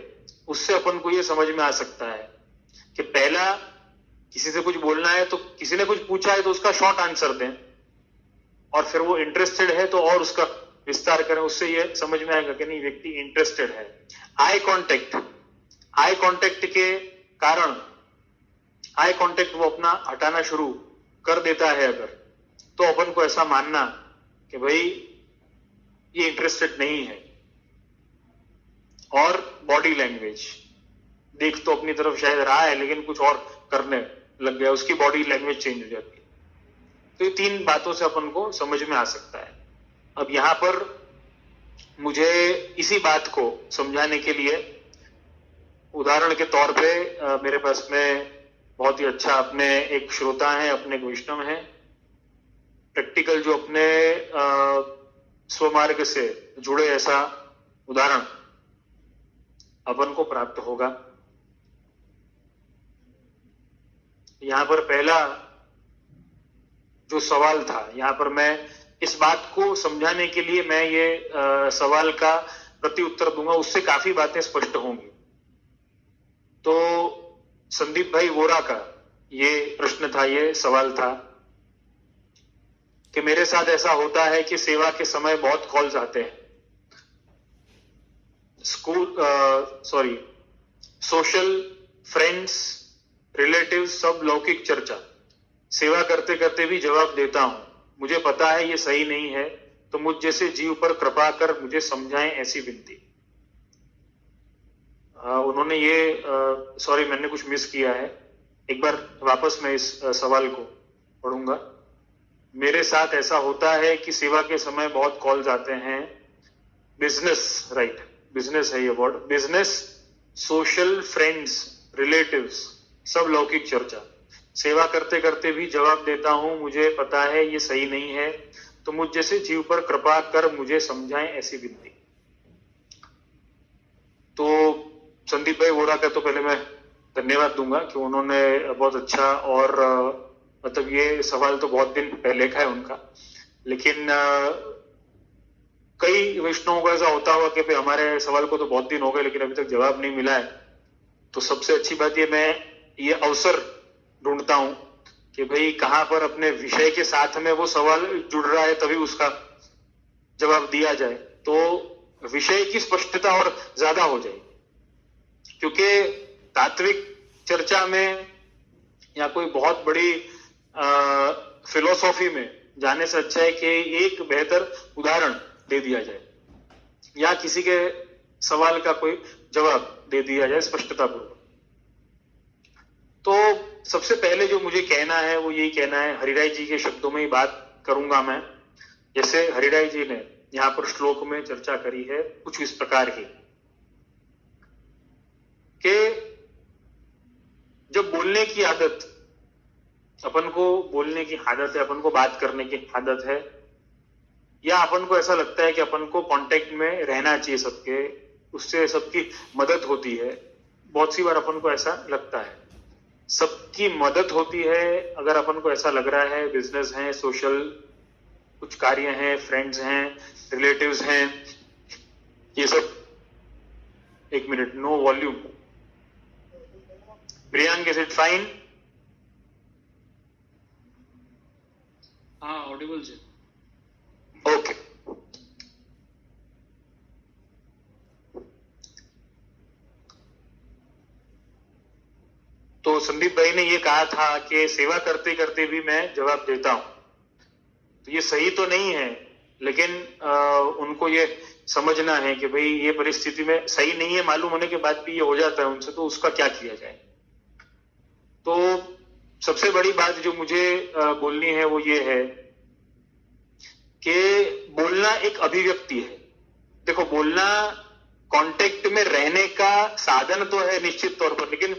उससे अपन को ये समझ में आ सकता है कि पहला, किसी से कुछ बोलना है तो किसी ने कुछ पूछा है तो उसका शॉर्ट आंसर दें, और फिर वो इंटरेस्टेड है तो और उसका विस्तार करें। उससे ये समझ में आएगा कि नहीं व्यक्ति इंटरेस्टेड है। आई कांटेक्ट के कारण, आई कांटेक्ट वो अपना हटाना शुरू कर देता है अगर, तो अपन को ऐसा मानना कि भाई ये इंटरेस्टेड नहीं है। और बॉडी लैंग्वेज, देख तो अपनी तरफ शायद रहा है लेकिन कुछ और करने लग गया, उसकी बॉडी लैंग्वेज चेंज हो जाती है। तो ये 3 बातों से अपन को समझ में आ सकता है। अब यहां पर मुझे इसी बात को समझाने के लिए उदाहरण के तौर पे मेरे पास में बहुत ही अच्छा अपने एक श्रोता हैं, अपने एक वैष्णव हैं, प्रैक्टिकल जो अपने स्वमार्ग से जुड़े ऐसा उदाहरण अपन को प्राप्त होगा। यहां पर पहला जो सवाल था, यहां पर मैं इस बात को समझाने के लिए मैं ये सवाल का प्रति उत्तर दूंगा, उससे काफी बातें स्पष्ट होंगी। तो संदीप भाई वोरा का ये प्रश्न था, ये सवाल था कि मेरे साथ ऐसा होता है कि सेवा के समय बहुत कॉल्स आते हैं, सोशल, फ्रेंड्स, रिलेटिव्स, सब लौकिक चर्चा, सेवा करते करते भी जवाब देता हूं। मुझे पता है ये सही नहीं है, तो मुझ जैसे जीव पर कृपा कर मुझे समझाएं, ऐसी विनती। उन्होंने ये सॉरी मैंने कुछ मिस किया है, एक बार वापस मैं इस सवाल को पढ़ूंगा। मेरे साथ ऐसा होता है कि सेवा के समय बहुत कॉल्स आते हैं, बिजनेस, राइट, बिजनेस है ये word, business, social, friends, relatives, सब लौकिक चर्चा, सेवा करते करते भी जवाब देता हूं, मुझे पता है ये सही नहीं है, तो मुझ जैसे जीव पर कृपा कर मुझे समझाएं, ऐसी विनती। तो संदीप भाई वोरा का तो पहले मैं धन्यवाद दूंगा कि उन्होंने बहुत अच्छा, और मतलब ये सवाल तो बहुत दिन पहले का है उनका, लेकिन कई वैष्णवों को ऐसा होता होगा कि भाई हमारे सवाल को तो बहुत दिन हो गए लेकिन अभी तक जवाब नहीं मिला है, तो सबसे अच्छी बात ये अवसर ढूंढता हूं कि भाई कहां पर अपने विषय के साथ में वो सवाल जुड़ रहा है तभी उसका जवाब दिया जाए, तो विषय की स्पष्टता और ज्यादा हो जाएगी। क्योंकि तात्विक चर्चा में या कोई बहुत बड़ी फिलोसॉफी में जाने से अच्छा है कि एक बेहतर उदाहरण दे दिया जाए या किसी के सवाल का कोई जवाब दे दिया जाए स्पष्टतापूर्वक। तो सबसे पहले जो मुझे कहना है वो यही कहना है, हरिराय जी के शब्दों में ही बात करूंगा मैं। जैसे हरिराय जी ने यहां पर श्लोक में चर्चा करी है कुछ इस प्रकार की कि जब बोलने की आदत, अपन को बोलने की आदत है, अपन को बात करने की आदत है, या अपन को ऐसा लगता है कि अपन को कांटेक्ट में रहना चाहिए सबके, उससे सबकी मदद होती है। बहुत सी बार अपन को ऐसा लगता है सबकी मदद होती है। अगर अपन को ऐसा लग रहा है बिजनेस है, सोशल कुछ कार्य हैं, फ्रेंड्स हैं, रिलेटिव्स हैं, ये सब। एक minute, no volume. Priyank, is it fine? हाँ, ऑडिबल जी। ओके। तो संदीप भाई ने ये कहा था कि सेवा करते करते भी मैं जवाब देता हूं, तो ये सही तो नहीं है, लेकिन उनको ये समझना है कि भाई ये परिस्थिति में सही नहीं है, मालूम होने के बाद भी ये हो जाता है उनसे, तो उसका क्या किया जाए। तो सबसे बड़ी बात जो मुझे बोलनी है वो ये है कि बोलना एक अभिव्यक्ति है। देखो, बोलना कांटेक्ट में रहने का साधन तो है निश्चित तौर पर, लेकिन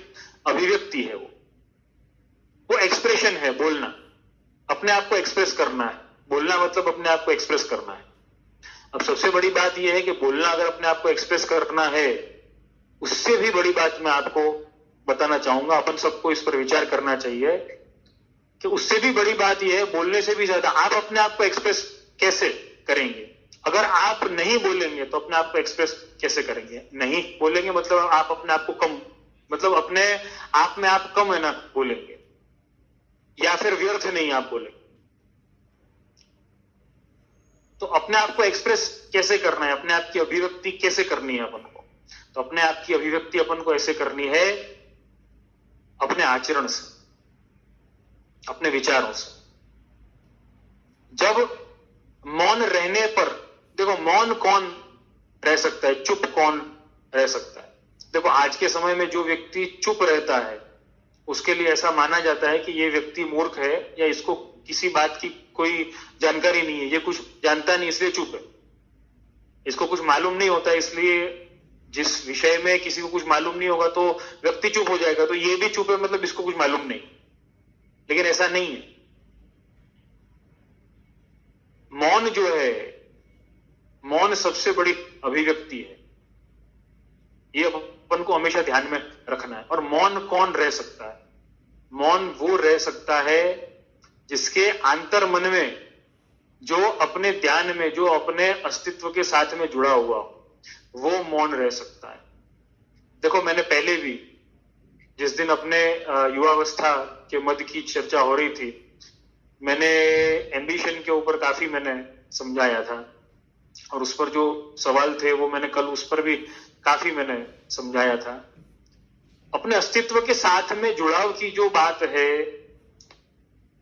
अभिव्यक्ति है वो एक्सप्रेशन है। बोलना अपने आप को एक्सप्रेस करना है, बोलना मतलब अपने आप को एक्सप्रेस करना है। अब सबसे बड़ी बात यह है कि बोलना अगर अपने आप को एक्सप्रेस करना है, उससे भी बड़ी बात मैं आपको बताना चाहूंगा, अपन सबको इस पर विचार करना चाहिए कि उससे भी बड़ी बात यह है, बोलने से भी ज्यादा आप अपने आप को एक्सप्रेस कैसे करेंगे। अगर आप नहीं बोलेंगे तो अपने आप को एक्सप्रेस कैसे करेंगे? नहीं बोलेंगे मतलब आप अपने आप को कम, मतलब अपने आप में आप कम है ना बोलेंगे, या फिर व्यर्थ नहीं आप बोलेंगे। तो अपने आप को एक्सप्रेस कैसे करना है, अपने आप की अभिव्यक्ति कैसे करनी है अपन को? तो अपने आप की अभिव्यक्ति अपन को ऐसे करनी है अपने आचरण से, अपने विचारों से। जब मौन रहने पर, देखो मौन कौन रह सकता है, चुप कौन रह सकता है? देखो, आज के समय में जो व्यक्ति चुप रहता है उसके लिए ऐसा माना जाता है कि ये व्यक्ति मूर्ख है, या इसको किसी बात की कोई जानकारी नहीं है, ये कुछ जानता नहीं इसलिए चुप है, इसको कुछ मालूम नहीं होता इसलिए। जिस विषय में किसी को कुछ मालूम नहीं होगा तो व्यक्ति चुप हो जाएगा, तो ये भी चुप है मतलब इसको कुछ मालूम नहीं। लेकिन ऐसा नहीं है। मौन जो है, मौन सबसे बड़ी अभिव्यक्ति है, ये अपन को हमेशा ध्यान में रखना है। और मौन कौन रह सकता है? मौन वो रह सकता है जिसके आंतर मन में, जो अपने ध्यान में, जो अपने अस्तित्व के साथ में जुड़ा हुआ हो, वो मौन रह सकता है। देखो, मैंने पहले भी जिस दिन अपने युवावस्था के मद की चर्चा हो रही थी, मैंने एम्बिशन के ऊपर काफी मैंने समझाया था, और उस पर जो सवाल थे वो मैंने कल उस पर भी काफी मैंने समझाया था। अपने अस्तित्व के साथ में जुड़ाव की जो बात है,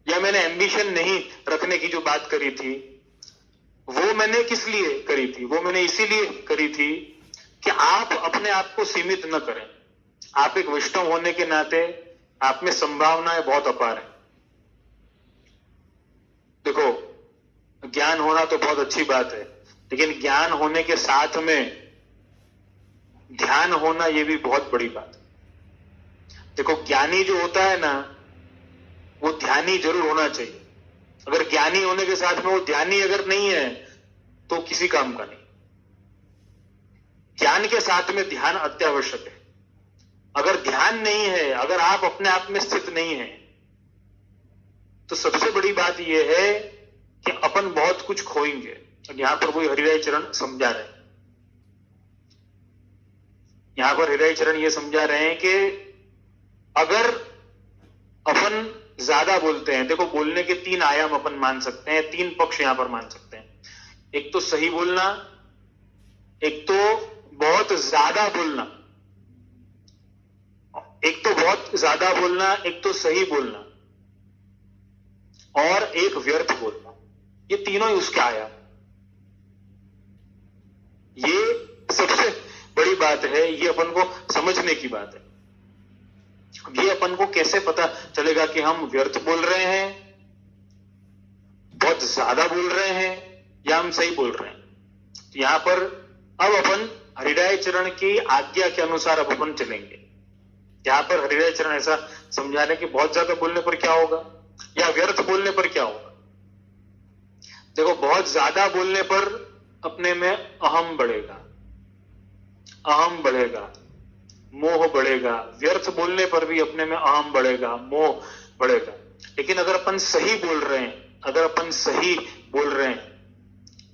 या मैंने एम्बिशन नहीं रखने की जो बात करी थी, वो मैंने किस लिए करी थी? वो मैंने इसीलिए करी थी कि आप अपने आप को सीमित न करें। आप एक वैष्णव होने के नाते आप में संभावनाएं बहुत अपार है। देखो, ज्ञान होना तो बहुत अच्छी बात है, लेकिन ज्ञान होने के साथ में ध्यान होना यह भी बहुत बड़ी बात है। देखो, ज्ञानी जो होता है ना, वो ध्यानी जरूर होना चाहिए। अगर ज्ञानी होने के साथ में वो ध्यानी अगर नहीं है तो किसी काम का नहीं। ज्ञान के साथ में ध्यान अत्यावश्यक है। अगर ध्यान नहीं है, अगर आप अपने आप में स्थित नहीं है, तो सबसे बड़ी बात यह है कि अपन बहुत कुछ खोएंगे। और यहां पर वही हरिराय चरण समझा रहे हैं। यहां पर हरिराय चरण ये समझा रहे हैं कि अगर अपन ज्यादा बोलते हैं, देखो बोलने के 3 आयाम अपन मान सकते हैं, 3 पक्ष यहां पर मान सकते हैं। एक तो सही बोलना, एक तो बहुत ज्यादा बोलना, एक तो बहुत ज्यादा बोलना, एक तो सही बोलना, और एक व्यर्थ बोलना। ये तीनों ही उसके आयाम। ये सबसे बड़ी बात है, ये अपन को समझने की बात है। ये अपन को कैसे पता चलेगा कि हम व्यर्थ बोल रहे हैं, बहुत ज्यादा बोल रहे हैं, या हम सही बोल रहे हैं? तो यहां पर अब अपन हरिराय चरण की आज्ञा के अनुसार अब अपन चलेंगे। यहां पर हरिराय चरण ऐसा समझा रहे कि बहुत ज्यादा बोलने पर क्या होगा या व्यर्थ बोलने पर क्या होगा। देखो, बहुत ज्यादा बोलने पर अपने में अहम बढ़ेगा, अहम बढ़ेगा, मोह बढ़ेगा। व्यर्थ बोलने पर भी अपने में अहम बढ़ेगा, मोह बढ़ेगा। लेकिन अगर अपन सही बोल रहे हैं, अगर अपन सही बोल रहे हैं,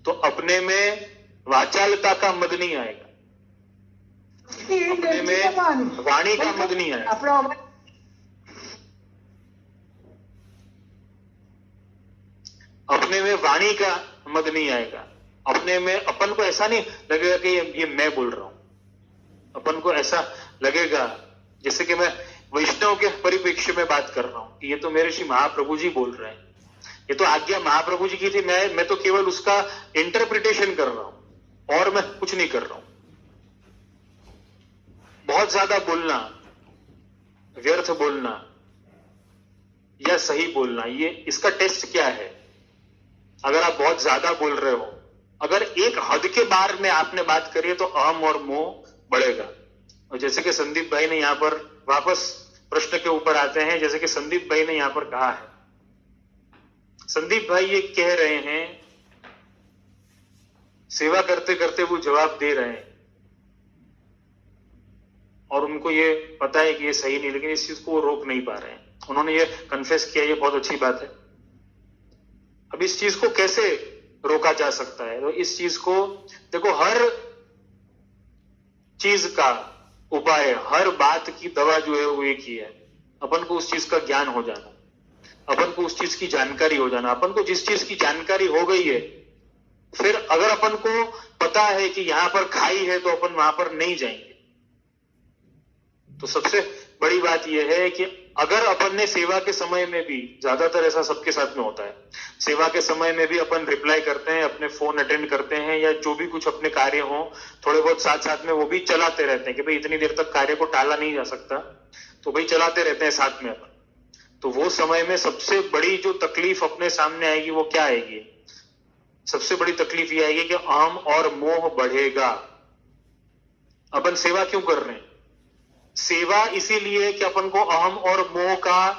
तो अपने में वाचालता का मद नहीं आएगा, अपने में वाणी का मद नहीं आएगा। अपने में वाणी का मद नहीं आएगा। अपने में अपन को ऐसा नहीं लगेगा कि ये मैं बोल रहा हूं। अपन को ऐसा लगेगा जैसे कि मैं वैष्णव के परिप्रेक्ष्य में बात कर रहा हूं कि ये तो मेरे श्री महाप्रभु जी बोल रहे हैं, ये तो आज्ञा महाप्रभु जी की थी, मैं तो केवल उसका इंटरप्रिटेशन कर रहा हूं और मैं कुछ नहीं कर रहा हूं। बहुत ज्यादा बोलना, व्यर्थ बोलना या सही बोलना, ये इसका टेस्ट क्या है? अगर आप बहुत ज्यादा बोल रहे हो, अगर एक हद के बार में आपने बात करी है, तो अहम और मोह बढ़ेगा। और जैसे कि संदीप भाई ने यहां पर वापस प्रश्न के ऊपर आते हैं, जैसे कि संदीप भाई ने यहां पर कहा है, संदीप भाई ये कह रहे हैं, सेवा करते करते वो जवाब दे रहे हैं और उनको ये पता है कि ये सही नहीं, लेकिन इस चीज को वो रोक नहीं पा रहे हैं। उन्होंने ये कन्फेस किया, ये बहुत अच्छी बात है। अब इस चीज को कैसे रोका जा सकता है? तो इस चीज को देखो, हर चीज का उपाय, हर बात की दवा जो है वो एक ही है, अपन को उस चीज का ज्ञान हो जाना, अपन को उस चीज की जानकारी हो जाना। अपन को जिस चीज की जानकारी हो गई है, फिर अगर अपन को पता है कि यहां पर खाई है, तो अपन वहां पर नहीं जाएंगे। तो सबसे बड़ी बात यह है कि अगर अपन ने सेवा के समय में भी, ज्यादातर ऐसा सबके साथ में होता है, सेवा के समय में भी अपन रिप्लाई करते हैं, अपने फोन अटेंड करते हैं, या जो भी कुछ अपने कार्य हो थोड़े बहुत साथ साथ में वो भी चलाते रहते हैं कि भाई इतनी देर तक कार्य को टाला नहीं जा सकता, तो भाई चलाते रहते हैं साथ में अपन। तो वो समय में सबसे बड़ी जो तकलीफ अपने सामने आएगी वो क्या आएगी? सबसे बड़ी तकलीफ ये आएगी कि अहम और मोह बढ़ेगा। अपन सेवा क्यों कर रहे हैं? सेवा इसीलिए कि अपन को अहम और मोह का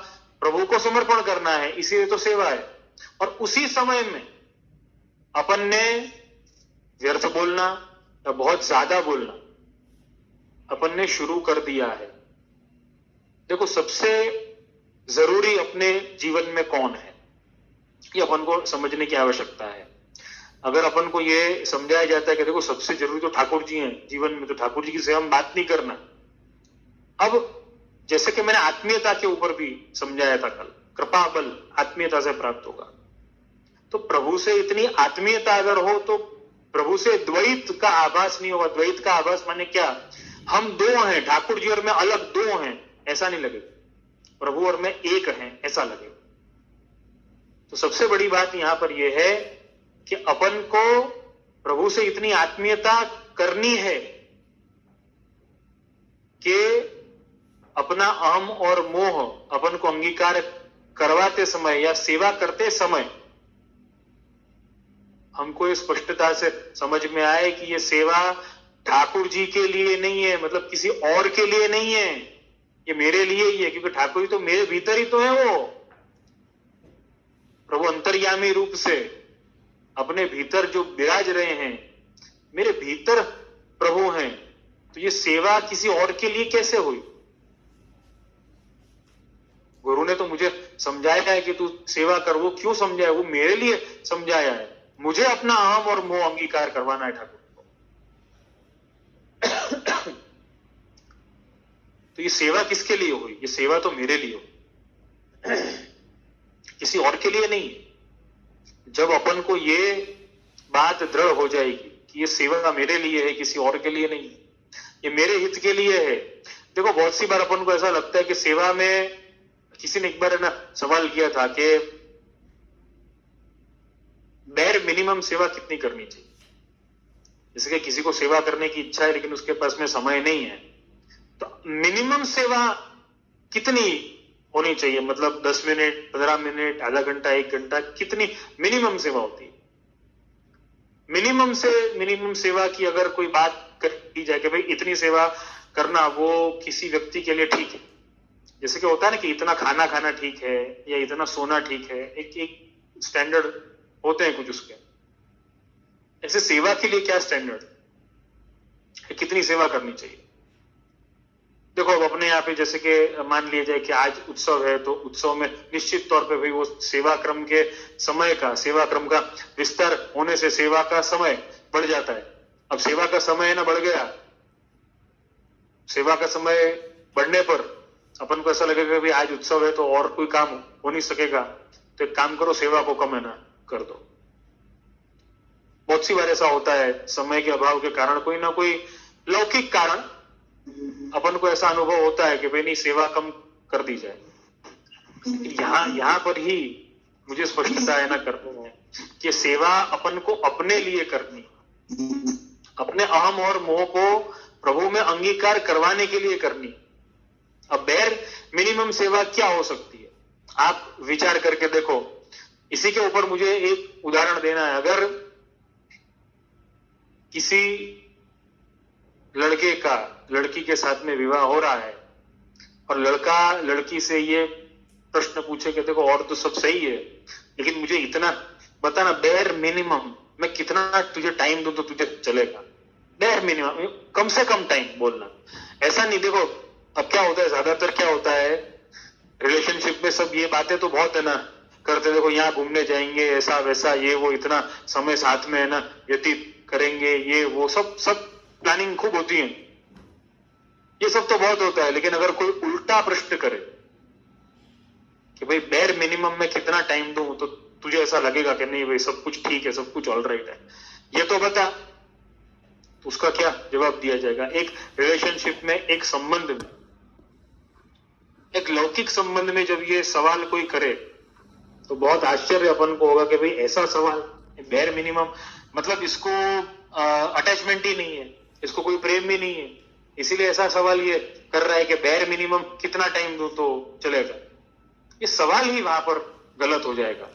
प्रभु को समर्पण करना है, इसीलिए तो सेवा है। और उसी समय में अपन ने व्यर्थ बोलना या बहुत ज्यादा बोलना अपन ने शुरू कर दिया है। देखो, सबसे जरूरी अपने जीवन में कौन है, ये अपन को समझने की आवश्यकता है। अगर अपन को ये समझाया जाता है कि देखो सबसे जरूरी तो ठाकुर जी हैं जीवन में, तो ठाकुर जी की सेवा में बात नहीं करना। अब जैसे कि मैंने आत्मीयता के ऊपर भी समझाया था कल, कृपा बल आत्मीयता से प्राप्त होगा। तो प्रभु से इतनी आत्मीयता अगर हो, तो प्रभु से द्वैत का आभास नहीं होगा। द्वैत का आभास माने क्या? हम दो हैं, ठाकुर जी और मैं अलग दो हैं, ऐसा नहीं लगेगा। प्रभु और मैं एक हैं, ऐसा लगेगा। तो सबसे बड़ी बात यहां पर यह है कि अपन को प्रभु से इतनी आत्मीयता करनी है कि अपना अहम और मोह अपन को अंगीकार करवाते समय या सेवा करते समय हमको इस स्पष्टता से समझ में आए कि ये सेवा ठाकुर जी के लिए नहीं है, मतलब किसी और के लिए नहीं है, ये मेरे लिए ही है। क्योंकि ठाकुर जी तो मेरे भीतर ही तो है, वो प्रभु अंतर्यामी रूप से अपने भीतर जो विराज रहे हैं, मेरे भीतर प्रभु हैं। तो ये सेवा किसी और के लिए कैसे हुई? गुरु ने तो मुझे समझाया है कि तू सेवा कर, वो क्यों समझाया? वो मेरे लिए समझाया है। मुझे अपना अहम और मोह अंगीकार करवाना है ठाकुर को। तो ये सेवा किसके लिए हुई? ये सेवा तो मेरे लिए हुई, किसी और के लिए नहीं। जब अपन को ये बात दृढ़ हो जाएगी कि ये सेवा मेरे लिए है, किसी और के लिए नहीं, ये मेरे हित के लिए है। देखो बहुत सी बार अपन को ऐसा लगता है कि सेवा में, किसी ने एक बार ना सवाल किया था कि बेर मिनिमम सेवा कितनी करनी चाहिए। जैसे कि किसी को सेवा करने की इच्छा है लेकिन उसके पास में समय नहीं है, तो मिनिमम सेवा कितनी होनी चाहिए? मतलब 10 मिनट, 15 मिनट, आधा घंटा, 1 घंटा, कितनी मिनिमम सेवा होती है? मिनिमम से मिनिमम सेवा की अगर कोई बात की जाए कि भाई इतनी सेवा करना, वो किसी व्यक्ति के लिए ठीक है। जैसे कि होता है ना कि इतना खाना खाना ठीक है या इतना सोना ठीक है, एक स्टैंडर्ड होते हैं कुछ उसके। ऐसे सेवा के लिए क्या स्टैंडर्ड है, कितनी सेवा करनी चाहिए? देखो अब अपने यहाँ पे जैसे कि मान लिया जाए कि आज उत्सव है, तो उत्सव में निश्चित तौर पे भाई वो सेवा क्रम के समय का, सेवा क्रम का विस्तार होने से सेवा का समय बढ़ जाता है। अब सेवा का समय है ना बढ़ गया, सेवा का समय बढ़ने पर अपन को ऐसा लगेगा कि आज उत्सव है तो और कोई काम हो नहीं सकेगा, तो एक काम करो, सेवा को कम है ना कर दो। बहुत सी बार ऐसा होता है, समय के अभाव के कारण, कोई ना कोई लौकिक कारण अपन को ऐसा अनुभव होता है कि भाई नहीं, सेवा कम कर दी जाए। यहां पर ही मुझे स्पष्टता है ना करनी है कि सेवा अपन को अपने लिए करनी, अपने अहम और मोह को प्रभु में अंगीकार करवाने के लिए करनी। अब बेर मिनिमम सेवा क्या हो सकती है, आप विचार करके देखो। इसी के ऊपर मुझे एक उदाहरण देना है। अगर किसी लड़के का लड़की के साथ में विवाह हो रहा है और लड़का लड़की से ये प्रश्न पूछे कि देखो और तो सब सही है, लेकिन मुझे इतना बता ना, बेर मिनिमम मैं कितना तुझे टाइम दूं तो तुझे चलेगा? बेर मिनिमम, कम से कम टाइम बोलना। ऐसा नहीं, देखो अब क्या होता है, ज्यादातर क्या होता है रिलेशनशिप में, सब ये बातें तो बहुत है ना करते, देखो यहाँ घूमने जाएंगे, ऐसा वैसा, ये वो, इतना समय साथ में है ना व्यतीत करेंगे, ये वो सब प्लानिंग खूब होती है, ये सब तो बहुत होता है। लेकिन अगर कोई उल्टा प्रश्न करे कि भाई बेर मिनिमम में कितना टाइम दूं तो तुझे ऐसा लगेगा कि नहीं भाई सब कुछ ठीक है, सब कुछ ऑलराइट है, ये तो बता, तो उसका क्या जवाब दिया जाएगा? एक रिलेशनशिप में, एक संबंध में, एक लौकिक संबंध में जब ये सवाल कोई करे तो बहुत आश्चर्य अपन को होगा कि भाई ऐसा सवाल, बेर मिनिमम मतलब इसको अटैचमेंट ही नहीं है, इसको कोई प्रेम भी नहीं है, इसीलिए ऐसा सवाल ये कर रहा है कि बेर मिनिमम कितना टाइम दूं तो चलेगा। ये सवाल ही वहां पर गलत हो जाएगा।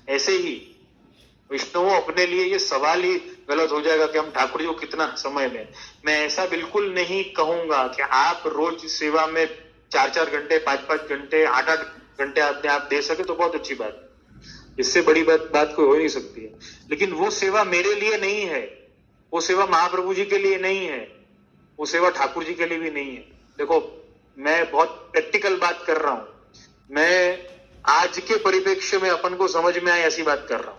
ऐसे ही विष्णु अपने लिए ये सवाल ही गलत हो जाएगा कि हम ठाकुर जी को कितना समय दें। मैं ऐसा बिल्कुल नहीं कहूंगा कि आप रोज सेवा में 4-4 घंटे, 5-5 घंटे, 8-8 घंटे अपने आप दे सके तो बहुत अच्छी बात, इससे बड़ी बात कोई हो नहीं सकती है। लेकिन वो सेवा मेरे लिए नहीं है, वो सेवा महाप्रभु जी के लिए नहीं है, वो सेवा ठाकुर जी के लिए भी नहीं है। देखो मैं बहुत प्रैक्टिकल बात कर रहा हूं, मैं आज के परिप्रेक्ष्य में अपन को समझ में आए ऐसी बात कर रहा हूं।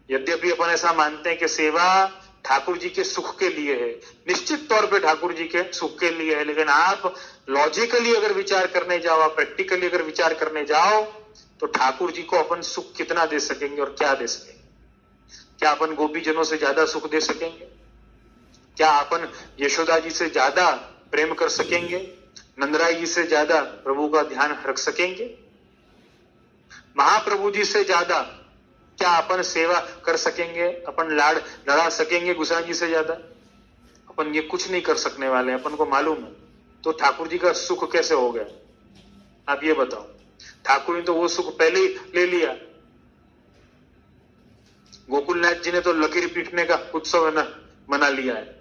यद्यपि अपन ऐसा मानते हैं कि सेवा ठाकुर जी के सुख के लिए है, निश्चित तौर पे ठाकुर जी के सुख के लिए है, लेकिन आप लॉजिकली अगर विचार करने जाओ, आप प्रैक्टिकली अगर विचार करने जाओ तो ठाकुर जी को अपन सुख कितना दे सकेंगे और क्या दे सकेंगे? क्या अपन गोपीजनों से ज्यादा सुख दे सकेंगे? क्या अपन यशोदा जी से ज्यादा प्रेम कर सकेंगे? नंदराय जी से ज्यादा प्रभु का ध्यान रख सकेंगे? महाप्रभु जी से ज्यादा क्या अपन सेवा कर सकेंगे? अपन लाड़ लड़ा सकेंगे गुसाई जी से ज्यादा? अपन ये कुछ नहीं कर सकने वाले हैं, अपन को मालूम है। तो ठाकुर जी का सुख कैसे हो गया, आप ये बताओ? ठाकुर ने तो वो सुख पहले ही ले लिया। गोकुलनाथ जी ने तो लकीर पीटने का उत्सव है ना मना लिया है।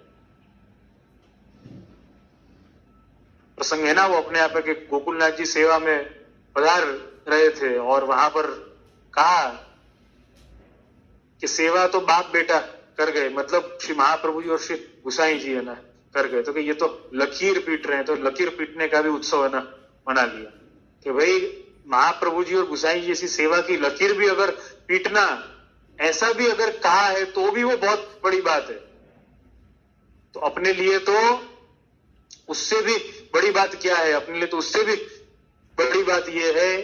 प्रसंग है ना वो अपने आप के, गोकुलनाथ जी सेवा में पधार रहे थे और वहां पर कहा कि सेवा तो बाप बेटा कर गए, मतलब श्री महाप्रभु जी और श्री गुसाई जी है ना कर गए, तो कि ये तो लकीर पीट रहे हैं, तो लकीर पीटने का भी उत्सव है ना मना लिया कि भाई महाप्रभु जी और गुसाई जी जैसी सेवा की लकीर भी अगर पीटना ऐसा भी अगर कहा है तो भी वो बहुत बड़ी बात है। तो अपने लिए तो उससे भी बड़ी बात क्या है, अपने लिए तो उससे भी बड़ी बात यह है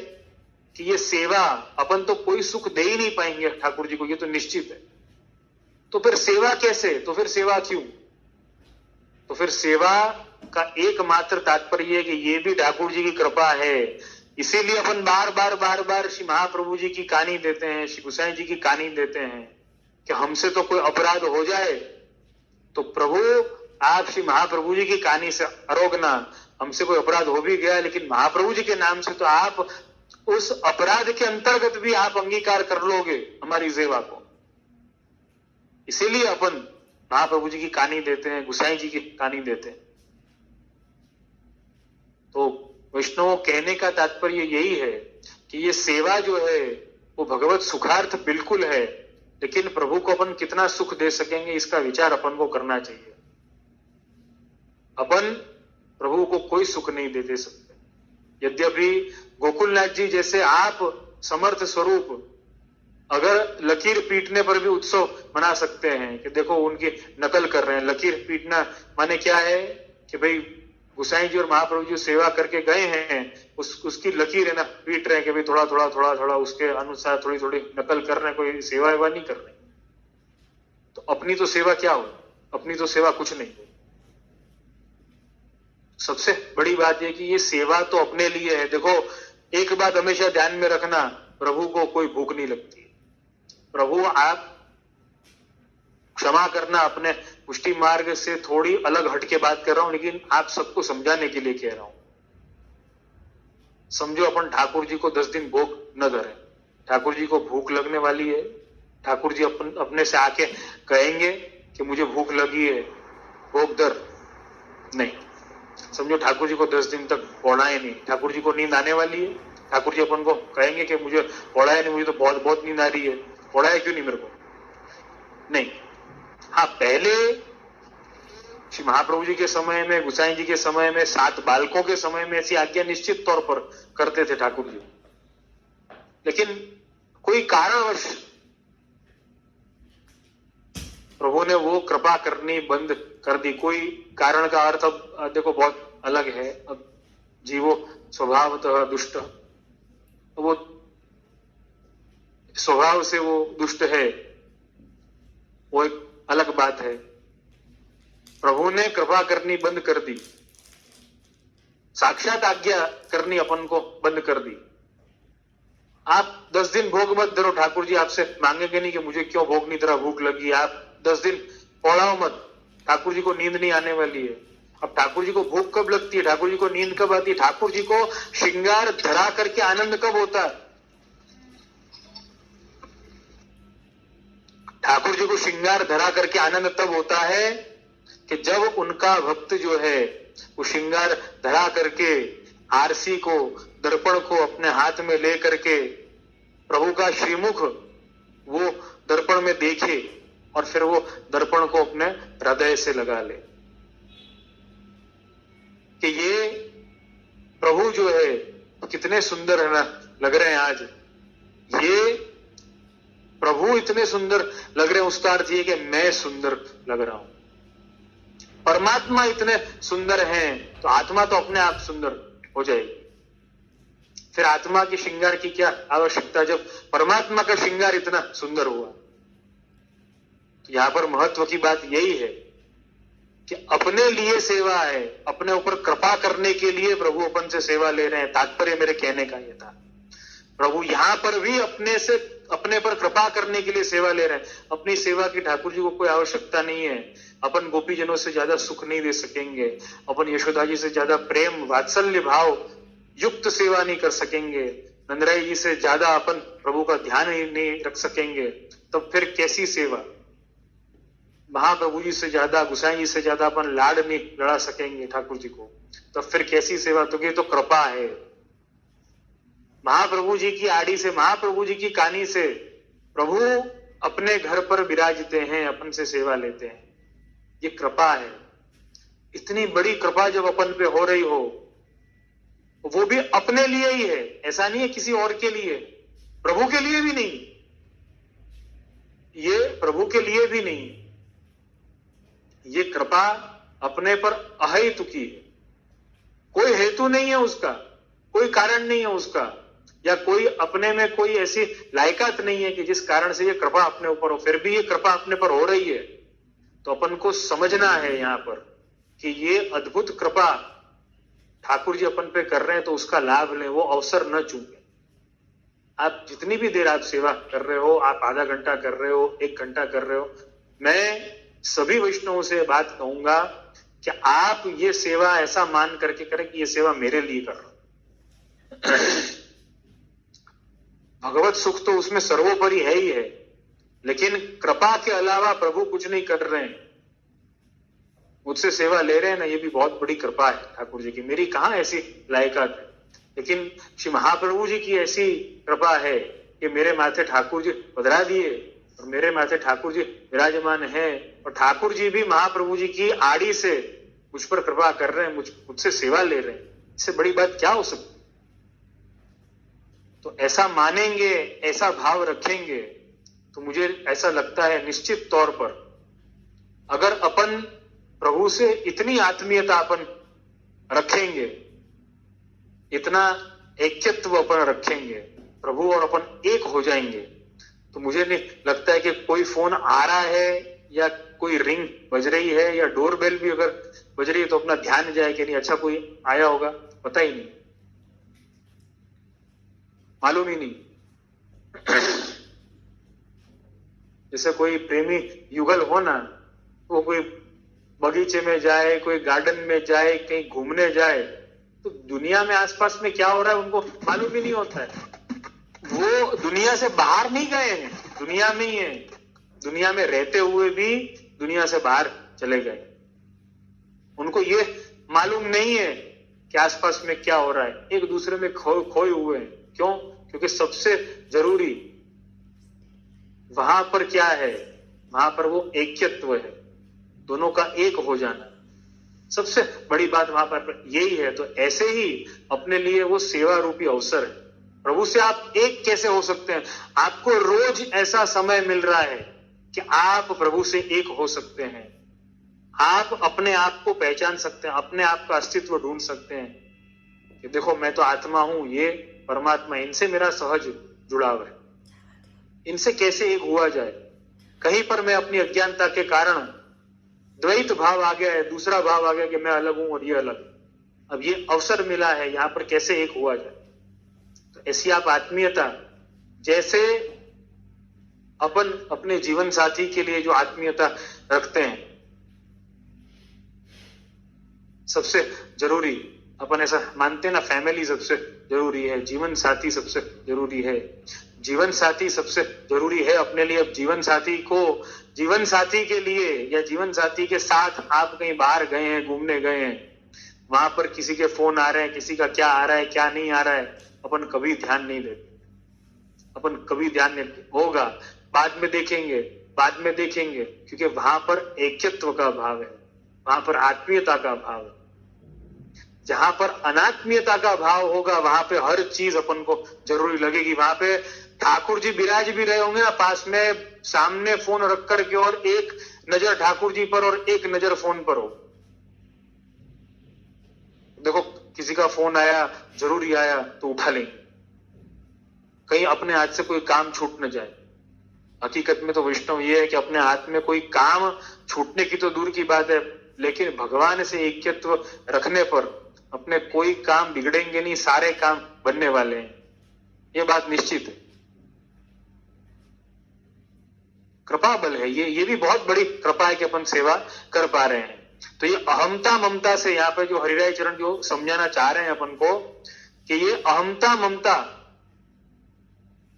कि ये सेवा, अपन तो कोई सुख दे ही नहीं पाएंगे ठाकुर जी को, ये तो निश्चित है। तो फिर सेवा कैसे, तो फिर सेवा क्यों? तो फिर सेवा का एकमात्र तात्पर्य है कि ये भी ठाकुर जी की कृपा है। इसीलिए अपन बार बार श्री महाप्रभु जी की कहानी देते हैं, श्री गोसाई जी की कहानी देते हैं कि हमसे तो कोई अपराध हो जाए तो प्रभु आप श्री महाप्रभु जी की कहानी से अरोगना, हमसे कोई अपराध हो भी गया लेकिन महाप्रभु जी के नाम से तो आप उस अपराध के अंतर्गत भी आप अंगीकार कर लोगे हमारी सेवा को। इसीलिए अपन महाप्रभु जी की कहानी देते हैं, गोसाई जी की कहानी देते हैं। तो वैष्णव कहने का तात्पर्य यही है कि ये सेवा जो है वो भगवत सुखार्थ बिल्कुल है, लेकिन प्रभु को अपन कितना सुख दे सकेंगे इसका विचार अपन को करना चाहिए। अपन प्रभु को कोई सुख नहीं दे सकते। यद्यपि गोकुलनाथ जी जैसे आप समर्थ स्वरूप अगर लकीर पीटने पर भी उत्सव मना सकते हैं कि देखो उनकी नकल कर रहे हैं। लकीर पीटना माने क्या है कि भाई गोसाई जी और महाप्रभु जी सेवा करके गए हैं, उसकी लकीर है ना पीट रहे हैं कि भाई थोड़ा उसके अनुसार थोड़ी थोड़ी नकल कर रहे हैं, कोई सेवा वेवा नहीं कर रहे। तो अपनी तो सेवा क्या हो, अपनी तो सेवा कुछ नहीं हो। सबसे बड़ी बात यह कि ये सेवा तो अपने लिए है। देखो एक बात हमेशा ध्यान में रखना, प्रभु को कोई भूख नहीं लगती। प्रभु आप क्षमा करना, अपने पुष्टि मार्ग से थोड़ी अलग हटके बात कर रहा हूं, लेकिन आप सबको समझाने के लिए कह रहा हूं। समझो अपन ठाकुर जी को 10 दिन भोग न धरें, ठाकुर जी को भूख लगने वाली है, ठाकुर जी अपने से आके कहेंगे कि मुझे भूख लगी है, भोग धर। नहीं, समझो ठाकुर जी को 10 दिन तक पौड़ाए नहीं, ठाकुर जी को नींद आने वाली है, ठाकुर जी अपन को कहेंगे कि मुझे पौड़ाया नहीं, मुझे तो बहुत नींद आ रही है, पौड़ाया क्यों नहीं मेरे को? नहीं। हाँ, पहले श्री महाप्रभु जी के समय में, गोसाई जी के समय में, 7 बालकों के समय में ऐसी आज्ञा निश्चित तौर पर करते थे ठाकुर जी, लेकिन कोई कारणवश प्रभु ने वो कृपा करनी बंद कर दी। कोई कारण का अर्थ अब देखो बहुत अलग है। अब जीवो स्वभावतः दुष्ट, वो स्वभाव से वो दुष्ट है, वो एक अलग बात है। प्रभु ने कृपा करनी बंद कर दी, साक्षात आज्ञा करनी अपन को बंद कर दी। आप 10 दिन भोग मत धरो, ठाकुर जी आपसे मांगेंगे नहीं कि मुझे क्यों भोग नहीं धरा, भूख लगी। आप 10 दिन पौड़ाओ मत, ठाकुर जी को नींद नहीं आने वाली है। अब ठाकुर जी को भूख कब लगती है, ठाकुर जी को नींद कब आती है, ठाकुर जी को श्रृंगार धरा करके आनंद कब होता है? ठाकुर जी को श्रृंगार धरा करके आनंद तब होता है कि जब उनका भक्त जो है वो श्रृंगार धरा करके आरसी को, दर्पण को अपने हाथ में ले करके प्रभु का श्रीमुख वो दर्पण में देखे और फिर वो दर्पण को अपने हृदय से लगा ले कि ये प्रभु जो है कितने सुंदर है ना, लग रहे हैं आज। ये प्रभु इतने सुंदर लग रहे हैं, उसका अर्थ ये कि मैं सुंदर लग रहा हूं। परमात्मा इतने सुंदर हैं तो आत्मा तो अपने आप सुंदर हो जाएगी। फिर आत्मा की श्रृंगार की क्या आवश्यकता जब परमात्मा का श्रृंगार इतना सुंदर हुआ? तो यहां पर महत्व की बात यही है कि अपने लिए सेवा है, अपने ऊपर कृपा करने के लिए प्रभु अपन से सेवा ले रहे हैं। तात्पर्य मेरे कहने का यह था, प्रभु यहां पर भी अपने पर कृपा करने के लिए सेवा ले रहे हैं। अपनी सेवा की ठाकुर जी को कोई आवश्यकता नहीं है। अपन गोपीजनों से ज्यादा सुख नहीं दे सकेंगे, अपन यशोदा जी से ज्यादा प्रेम वात्सल्य भाव युक्त सेवा नहीं कर सकेंगे, नंदराई जी से ज्यादा अपन प्रभु का ध्यान नहीं रख सकेंगे। तब फिर कैसी सेवा? महाप्रभु जी से ज्यादा, गोसाई जी से ज्यादा अपन लाड नहीं लड़ा सकेंगे ठाकुर जी को, तब फिर कैसी सेवा? तो ये तो कृपा है। महाप्रभु जी की आड़ी से, महाप्रभु जी की कहानी से प्रभु अपने घर पर विराजते हैं, अपन से सेवा लेते हैं। ये कृपा है। इतनी बड़ी कृपा जब अपन पे हो रही हो, वो भी अपने लिए ही है, ऐसा नहीं है किसी और के लिए, प्रभु के लिए भी नहीं। ये प्रभु के लिए भी नहीं है, ये कृपा अपने पर अहेतुकी है, कोई हेतु नहीं है उसका, कोई कारण नहीं है उसका, या कोई अपने में कोई ऐसी लायकात नहीं है कि जिस कारण से ये कृपा अपने ऊपर हो, फिर भी ये कृपा अपने पर हो रही है। तो अपन को समझना है यहां पर कि ये अद्भुत कृपा ठाकुर जी अपन पे कर रहे हैं, तो उसका लाभ लें, वो अवसर न चूकें। आप जितनी भी देर आप सेवा कर रहे हो, आप आधा घंटा कर रहे हो, 1 घंटा कर रहे हो, मैं सभी वैष्णवों से बात कहूंगा कि आप ये सेवा ऐसा मान करके करें कि ये सेवा मेरे लिए कर रहा हूं। भगवत सुख तो उसमें सर्वोपरि है ही है, लेकिन कृपा के अलावा प्रभु कुछ नहीं कर रहे हैं, मुझसे सेवा ले रहे हैं ना, ये भी बहुत बड़ी कृपा है ठाकुर जी की। मेरी कहां ऐसी लायकात है, लेकिन श्री महाप्रभु जी की ऐसी कृपा है कि मेरे माथे ठाकुर जी पधरा दिए और मेरे माथे ठाकुर जी विराजमान है, और ठाकुर जी भी महाप्रभु जी की आड़ी से मुझ पर कृपा कर रहे हैं, मुझसे सेवा ले रहे हैं। इससे बड़ी बात क्या हो सकती? तो ऐसा मानेंगे, ऐसा भाव रखेंगे, तो मुझे ऐसा लगता है निश्चित तौर पर अगर अपन प्रभु से इतनी आत्मीयता अपन रखेंगे, इतना ऐक्यत्व अपन रखेंगे, प्रभु और अपन एक हो जाएंगे, तो मुझे नहीं लगता है कि कोई फोन आ रहा है या कोई रिंग बज रही है या डोरबेल भी अगर बज रही है तो अपना ध्यान जाए कि नहीं अच्छा कोई आया होगा, पता ही नहीं, मालूम ही नहीं। जैसे कोई प्रेमी युगल हो ना, वो कोई बगीचे में जाए, कोई गार्डन में जाए, कहीं घूमने जाए, तो दुनिया में आसपास में क्या हो रहा है उनको मालूम ही नहीं होता है। वो दुनिया से बाहर नहीं गए हैं, दुनिया में ही है, दुनिया में रहते हुए भी दुनिया से बाहर चले गए। उनको ये मालूम नहीं है कि आसपास में क्या हो रहा है, एक दूसरे में खोए हुए हैं। क्यों? क्योंकि सबसे जरूरी वहां पर क्या है, वहां पर वो ऐक्यत्व है, दोनों का एक हो जाना, सबसे बड़ी बात वहां पर यही है। तो ऐसे ही अपने लिए वो सेवा रूपी अवसर है। प्रभु से आप एक कैसे हो सकते हैं? आपको रोज ऐसा समय मिल रहा है कि आप प्रभु से एक हो सकते हैं, आप अपने आप को पहचान सकते हैं, अपने आप का अस्तित्व ढूंढ सकते हैं कि देखो मैं तो आत्मा हूं, ये परमात्मा, इनसे मेरा सहज जुड़ाव है, इनसे कैसे एक हुआ जाए। कहीं पर मैं अपनी अज्ञानता के कारण द्वैत भाव आ गया है, दूसरा भाव आ गया कि मैं अलग हूं और ये अलग, अब ये अवसर मिला है, यहां पर कैसे एक हुआ जाए। तो ऐसी आप आत्मीयता, जैसे अपन अपने जीवन साथी के लिए जो आत्मीयता रखते हैं, सबसे जरूरी अपन ऐसा मानते हैं ना, फैमिली सबसे जरूरी है, जीवन साथी सबसे जरूरी है, जीवन साथी सबसे जरूरी है अपने लिए। अब जीवन साथी को, जीवन साथी के लिए या जीवन साथी के साथ आप कहीं बाहर गए हैं, घूमने गए हैं, वहां पर किसी के फोन आ रहे हैं, किसी का क्या आ रहा है क्या नहीं आ रहा है, अपन कभी ध्यान नहीं देते, अपन कभी ध्यान नहीं होगा, बाद में देखेंगे, बाद में देखेंगे, क्योंकि वहां पर ऐक्यत्व का भाव है, वहां पर आत्मीयता का भाव है। जहां पर अनात्मीयता का भाव होगा, वहां पे हर चीज अपन को जरूरी लगेगी। वहां पे ठाकुर जी विराज भी रहे होंगे ना पास में, सामने फोन रख करके, और एक नजर ठाकुर जी पर और एक नजर फोन पर हो। देखो किसी का फोन आया, जरूरी आया, तो उठा लेंगे, कहीं अपने हाथ से कोई काम छूट न जाए। हकीकत में तो वैष्णव ये है कि अपने हाथ में कोई काम छूटने की तो दूर की बात है, लेकिन भगवान से ऐक्यत्व रखने पर अपने कोई काम बिगड़ेंगे नहीं, सारे काम बनने वाले हैं, ये बात निश्चित है। कृपा बल है ये भी बहुत बड़ी कृपा है कि अपन सेवा कर पा रहे हैं। तो ये अहमता ममता से यहाँ पे जो हरिराय चरण जो समझाना चाह रहे हैं अपन को, कि ये अहमता ममता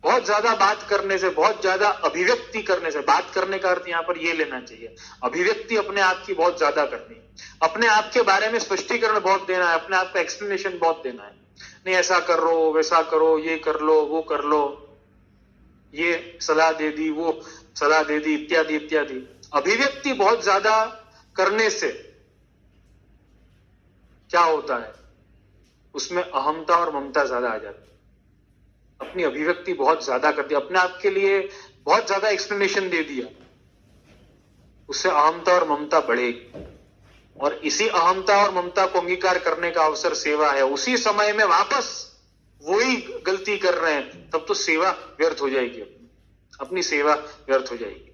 बहुत ज्यादा बात करने से, बहुत ज्यादा अभिव्यक्ति करने से, बात करने का अर्थ यहाँ पर ये लेना चाहिए, अभिव्यक्ति अपने आप की बहुत ज्यादा करनी, अपने आप के बारे में स्पष्टीकरण बहुत देना है, अपने आप का एक्सप्लेनेशन बहुत देना है। नहीं ऐसा कर लो, वैसा करो, ये कर लो, वो कर लो, ये सलाह दे दी, वो सलाह दे दी, इत्यादि इत्यादि। अभिव्यक्ति बहुत ज्यादा करने से क्या होता है, उसमें अहमता और ममता ज्यादा आ जाती है। अपनी अभिव्यक्ति बहुत ज्यादा कर दी, अपने आप के लिए बहुत ज्यादा एक्सप्लेनेशन दे दिया, उससे अहमता और ममता बढ़ेगी। और इसी अहमता और ममता को अंगीकार करने का अवसर सेवा है। उसी समय में वापस वही गलती कर रहे हैं, तब तो सेवा व्यर्थ हो जाएगी, अपनी सेवा व्यर्थ हो जाएगी।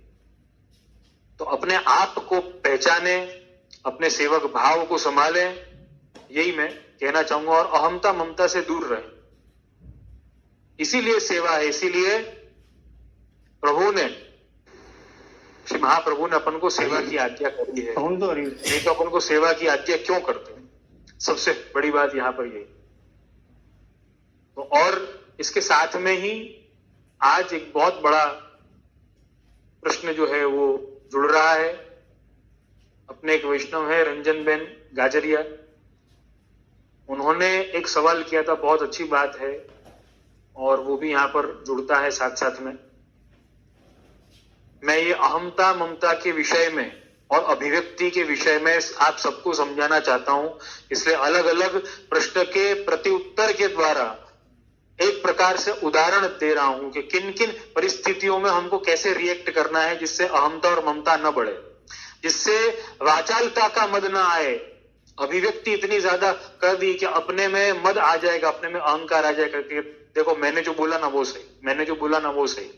तो अपने आप को पहचाने, अपने सेवक भाव को संभालें, यही मैं कहना चाहूंगा। और अहमता ममता से दूर रहें, इसीलिए सेवा है। इसीलिए प्रभु ने, श्री महाप्रभु ने अपन को सेवा की आज्ञा करी है। नहीं तो अपन को सेवा की आज्ञा क्यों करते हैं? सबसे बड़ी बात यहां पर यही। तो और इसके साथ में ही आज एक बहुत बड़ा प्रश्न जो है वो जुड़ रहा है। अपने एक वैष्णव है रंजन बेन गाजरिया, उन्होंने एक सवाल किया था, बहुत अच्छी बात है, और वो भी यहां पर जुड़ता है साथ साथ में। मैं ये अहमता ममता के विषय में और अभिव्यक्ति के विषय में आप सबको समझाना चाहता हूं, इसलिए अलग अलग प्रश्न के प्रति उत्तर के द्वारा एक प्रकार से उदाहरण दे रहा हूं कि किन किन परिस्थितियों में हमको कैसे रिएक्ट करना है जिससे अहमता और ममता न बढ़े, जिससे वाचालता का मद न आए। अभिव्यक्ति इतनी ज्यादा कर दी कि अपने में मद आ जाएगा, अपने में अहंकार आ जाएगा कि देखो मैंने जो बोला ना वो सही, मैंने जो बोला ना वो सही,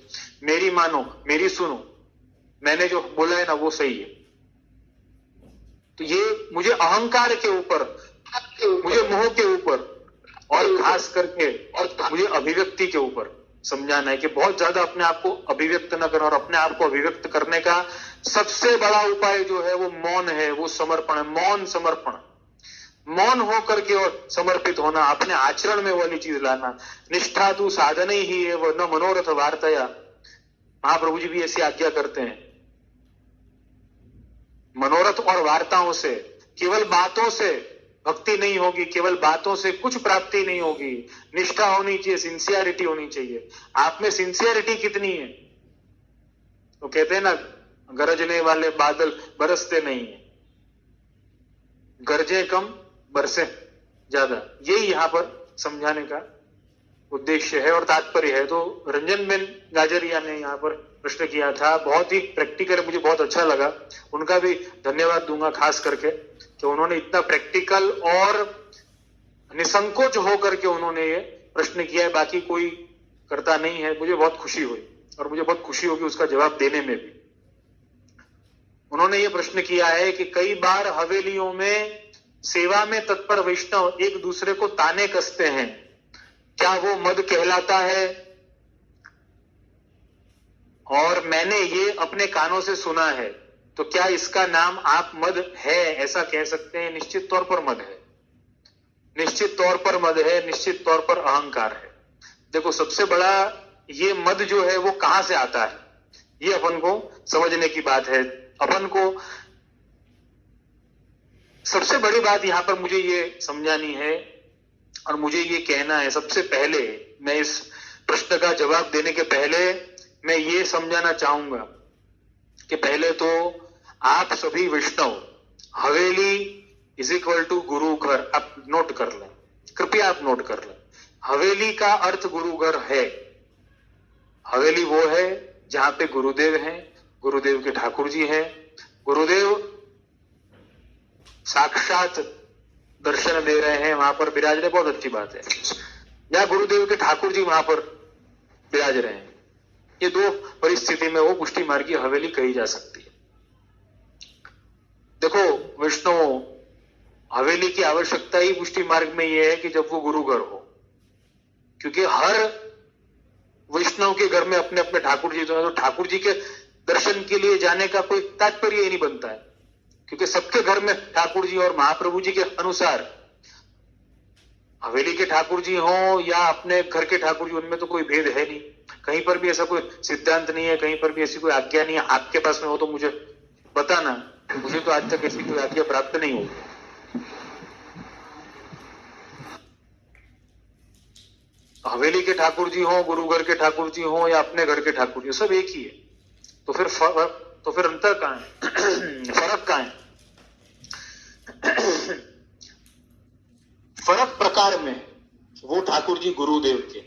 मेरी मानो, मेरी सुनो, मैंने जो बोला है ना वो सही है। तो ये मुझे अहंकार के ऊपर, मुझे मोह के ऊपर, और खास करके मुझे अभिव्यक्ति के ऊपर समझाना है कि बहुत ज्यादा अपने आप को अभिव्यक्त न करें। और अपने आप को अभिव्यक्त करने का सबसे बड़ा उपाय जो है वो मौन है, वो समर्पण है। मौन समर्पण, मौन होकर के और समर्पित होना, अपने आचरण में वाली चीज लाना। निष्ठा तू साधन ही है वो, न मनोरथ वार्तया। महाप्रभु जी भी ऐसी आज्ञा करते हैं। मनोरथ और वार्ताओं से, केवल बातों से भक्ति नहीं होगी, केवल बातों से कुछ प्राप्ति नहीं होगी। निष्ठा होनी चाहिए, सिंसियरिटी होनी चाहिए। आप में सिंसियरिटी कितनी है? तो कहते हैं ना, गरजने वाले बादल बरसते नहीं है, गरजे कम बरसे ज्यादा। यही यहां पर समझाने का उद्देश्य है और तात्पर्य है। तो रंजन बेन गाजरिया ने यहां पर प्रश्न किया था, बहुत ही प्रैक्टिकल, मुझे बहुत अच्छा लगा। उनका भी धन्यवाद दूंगा खास करके कि उन्होंने इतना प्रैक्टिकल और निसंकोच होकर के उन्होंने ये प्रश्न किया है। बाकी कोई करता नहीं है। मुझे बहुत खुशी हुई और मुझे बहुत खुशी होगी उसका जवाब देने में भी। उन्होंने ये प्रश्न किया है कि कई बार हवेलियों में सेवा में तत्पर वैष्णव एक दूसरे को ताने कसते हैं, क्या वो मद कहलाता है? और मैंने ये अपने कानों से सुना है, तो क्या इसका नाम आप मद है ऐसा कह सकते हैं? निश्चित तौर पर मद है, निश्चित तौर पर मद है, निश्चित तौर पर अहंकार है। देखो सबसे बड़ा ये मद जो है वो कहां से आता है, ये अपन को समझने की बात है। अपन को सबसे बड़ी बात यहां पर मुझे ये समझानी है और मुझे ये कहना है। सबसे पहले मैं इस प्रश्न का जवाब देने के पहले मैं ये समझाना चाहूंगा कि पहले तो आप सभी वैष्णव, हवेली इज इक्वल टू गुरु घर, आप नोट कर लें, कृपया आप नोट कर लें। हवेली का अर्थ गुरु घर है। हवेली वो है जहां पे गुरुदेव हैं, गुरुदेव के ठाकुर जी हैं, गुरुदेव साक्षात दर्शन दे रहे हैं, वहां पर विराज रहे, बहुत अच्छी बात है। या गुरुदेव के ठाकुर जी वहां पर विराज रहे हैं। ये दो परिस्थिति में वो पुष्टि मार्ग की हवेली कही जा सकती है। देखो वैष्णव, हवेली की आवश्यकता ही पुष्टि मार्ग में यह है कि जब वो गुरु घर हो, क्योंकि हर वैष्णव के घर में अपने अपने ठाकुर जी तो ठाकुर जी के दर्शन के लिए जाने का कोई तात्पर्य ही नहीं बनता है, क्योंकि सबके घर में ठाकुर जी और महाप्रभु जी के अनुसार हवेली के ठाकुर जी हो या अपने घर के ठाकुर जी, उनमें तो कोई भेद है नहीं। कहीं पर भी ऐसा कोई सिद्धांत नहीं है, कहीं पर भी ऐसी कोई आज्ञा नहीं है। आपके पास में हो तो मुझे बताना, मुझे तो आज तक ऐसी कोई आज्ञा प्राप्त नहीं हुई। हवेली के ठाकुर जी हो, गुरु घर के ठाकुर जी हो या अपने घर के ठाकुर जी, सब एक ही है। तो फिर अंतर कहां है? फर्क कहां है? फर्क प्रकार में वो ठाकुर जी गुरुदेव के,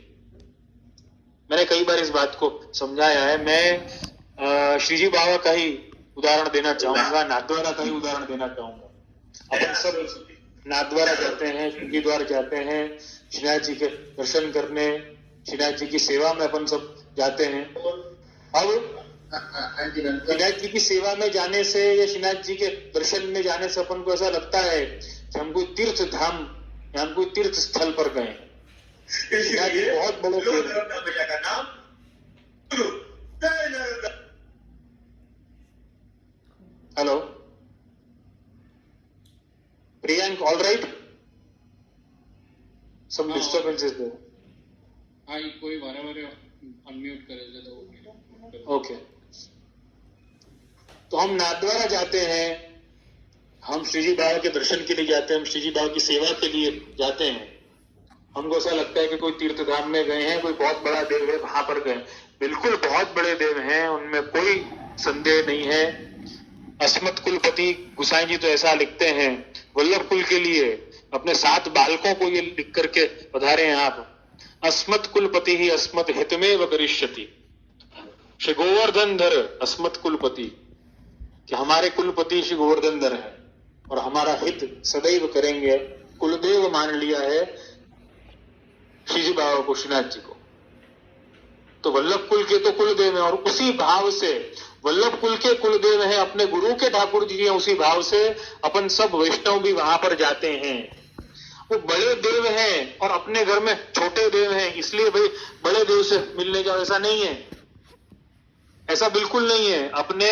मैंने कई बार इस बात को समझाया है। मैं श्री जी बाबा का ही उदाहरण देना चाहूंगा, नाथद्वारा का ही उदाहरण देना चाहूंगा। अपन सब नाथद्वारा जाते हैं, श्री द्वार जाते हैं, श्रीनाथ जी के दर्शन करने, श्रीनाथ जी की सेवा में अपन सब जाते हैं। अब श्रीनाथ जी की सेवा में जाने से या श्रीनाथ जी के दर्शन में जाने से अपन को ऐसा लगता है कि हम कोई तीर्थ धाम या हम कोई तीर्थ स्थल पर गए। श्रीनाथ जी बहुत बड़े hello Priyank, all right? Some disturbances there. हाँ, कोई वारे अनम्यूट करे तो ओके। तो हम नाथद्वारा जाते हैं, हम श्री जी बाबा के दर्शन के लिए जाते हैं, हम श्री जी बाबा की सेवा के लिए जाते हैं। हमको ऐसा लगता है कि कोई तीर्थ धाम में गए हैं, कोई बहुत बड़ा देव है वहां पर गए। बिल्कुल बहुत बड़े देव हैं, उनमें कोई संदेह नहीं है। अस्मत् कुलपति गुसाई जी तो ऐसा लिखते हैं, वल्लभ कुल के लिए अपने 7 बालकों को ये लिख करके पधारे हैं आप, अस्मत् कुलपति ही अस्मत् हितमेव करिष्यति। श्री गोवर्धन धर अस्मत् कुलपति, कि हमारे कुलपति श्री गोवर्धन धर है और हमारा हित सदैव करेंगे। कुलदेव मान लिया है श्री जी बाबा को, श्रीनाथ जी को। तो वल्लभ कुल के तो कुलदेव है, और उसी भाव से वल्लभ कुल के कुलदेव हैं, अपने गुरु के ठाकुर जी हैं, उसी भाव से अपन सब वैष्णव भी वहां पर जाते हैं। वो बड़े देव हैं और अपने घर में छोटे देव हैं, इसलिए भाई बड़े देव से मिलने जाओ, ऐसा नहीं है, ऐसा बिल्कुल नहीं है। अपने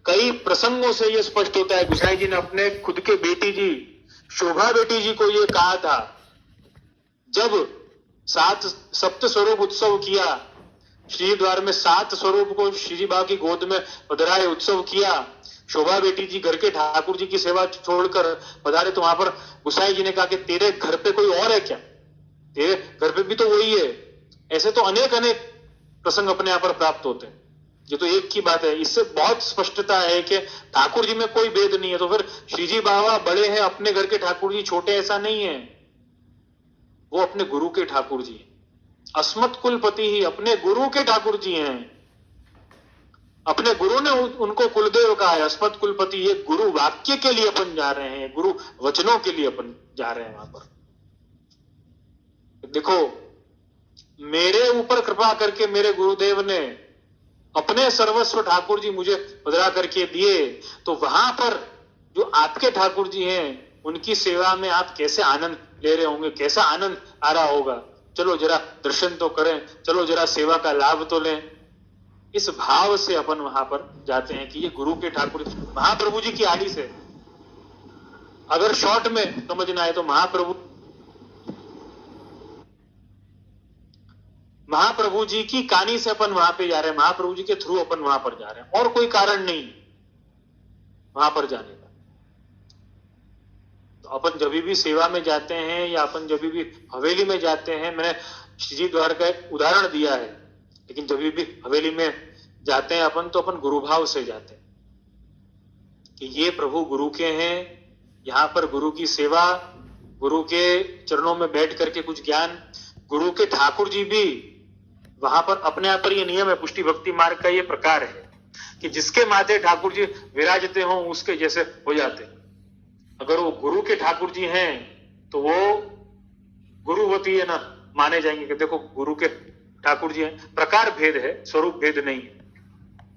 कई प्रसंगों से ये स्पष्ट होता है। गुसाई जी ने अपने खुद के बेटी जी शोभा बेटी जी को ये कहा था, जब 7 सप्त स्वरूप उत्सव किया, श्री द्वार में 7 स्वरूप को श्री जी बाबा की गोद में पधराए उत्सव किया, शोभा बेटी जी घर के ठाकुर जी की सेवा छोड़कर पधारे, तो वहां पर गुसाई जी ने कहा कि तेरे घर पे कोई और है क्या? तेरे घर पे भी तो वही है। ऐसे तो अनेक अनेक प्रसंग अपने यहाँ पर प्राप्त होते हैं। ये तो एक की बात है, इससे बहुत स्पष्टता है कि ठाकुर जी में कोई भेद नहीं है। तो फिर श्री जी बाबा बड़े हैं, अपने घर के ठाकुर जी छोटे, ऐसा नहीं है। वो अपने गुरु के ठाकुर जी हैं। अस्मत् कुलपति ही अपने गुरु के ठाकुर जी हैं। अपने गुरु ने उनको कुलदेव कहा है, अस्मत् कुलपति। ये गुरु वाक्य के लिए अपन जा रहे हैं, गुरु वचनों के लिए अपन जा रहे हैं वहां पर। देखो, मेरे ऊपर कृपा करके मेरे गुरुदेव ने अपने सर्वस्व ठाकुर जी मुझे पधरा करके दिए, तो वहां पर जो आपके ठाकुर जी हैं, उनकी सेवा में आप कैसे आनंद ले रहे होंगे, कैसा आनंद आ रहा होगा। चलो जरा दर्शन तो करें, चलो जरा सेवा का लाभ तो लें। इस भाव से अपन वहां पर जाते हैं कि ये गुरु के ठाकुर, महाप्रभु जी की आड़ी से। अगर शॉर्ट में समझना है तो महाप्रभु जी की कहानी से अपन वहां पे जा रहे हैं, महाप्रभु जी के थ्रू अपन वहां पर जा रहे हैं, और कोई कारण नहीं वहां पर जाने का। तो अपन जब भी सेवा में जाते हैं या अपन जब भी हवेली में जाते हैं, मैंने श्री द्वार का एक उदाहरण दिया है, लेकिन जब भी हवेली में जाते हैं अपन, तो अपन गुरु भाव से जाते हैं कि ये प्रभु गुरु के हैं, यहाँ पर गुरु की सेवा, गुरु के चरणों में बैठ करके कुछ ज्ञान। गुरु के ठाकुर जी भी वहां पर अपने आप पर ये नियम है, पुष्टि भक्ति मार्ग का ये प्रकार है कि जिसके माथे ठाकुर जी विराजते हो उसके जैसे हो जाते। अगर वो गुरु के ठाकुर जी हैं तो वो गुरुवती है ना माने जाएंगे कि देखो गुरु के ठाकुर जी हैं। प्रकार भेद है, स्वरूप भेद नहीं है।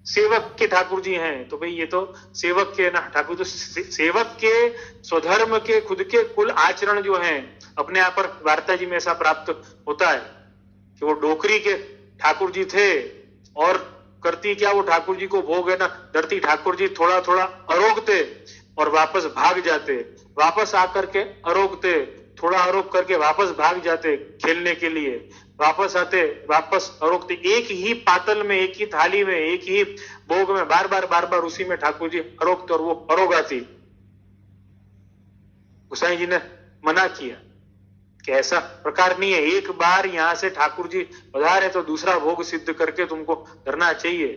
सेवक के ठाकुर जी हैं तो भाई ये तो सेवक के ना ठाकुर, तो सेवक के स्वधर्म के खुद के कुल आचरण जो हैं, अपने यहाँ पर वार्ता जी में ऐसा प्राप्त होता है कि वो डोकरी के ठाकुर जी थे, और करती क्या, वो ठाकुर जी को भोग है ना धरती, ठाकुर जी थोड़ा थोड़ा अरोगते और वापस भाग जाते, वापस आकर के अरोगते, थोड़ा आरोप करके वापस भाग जाते खेलने के लिए, वापस आते, वापस अरोगते। एक ही पातल में, एक ही थाली में, एक ही भोग में बार बार उसी में ठाकुर जी अरोगते और वो अरोगाती। गोसाई जी ने मना किया कि ऐसा प्रकार नहीं है, एक बार यहां से ठाकुर जी पधारे तो दूसरा भोग सिद्ध करके तुमको करना चाहिए।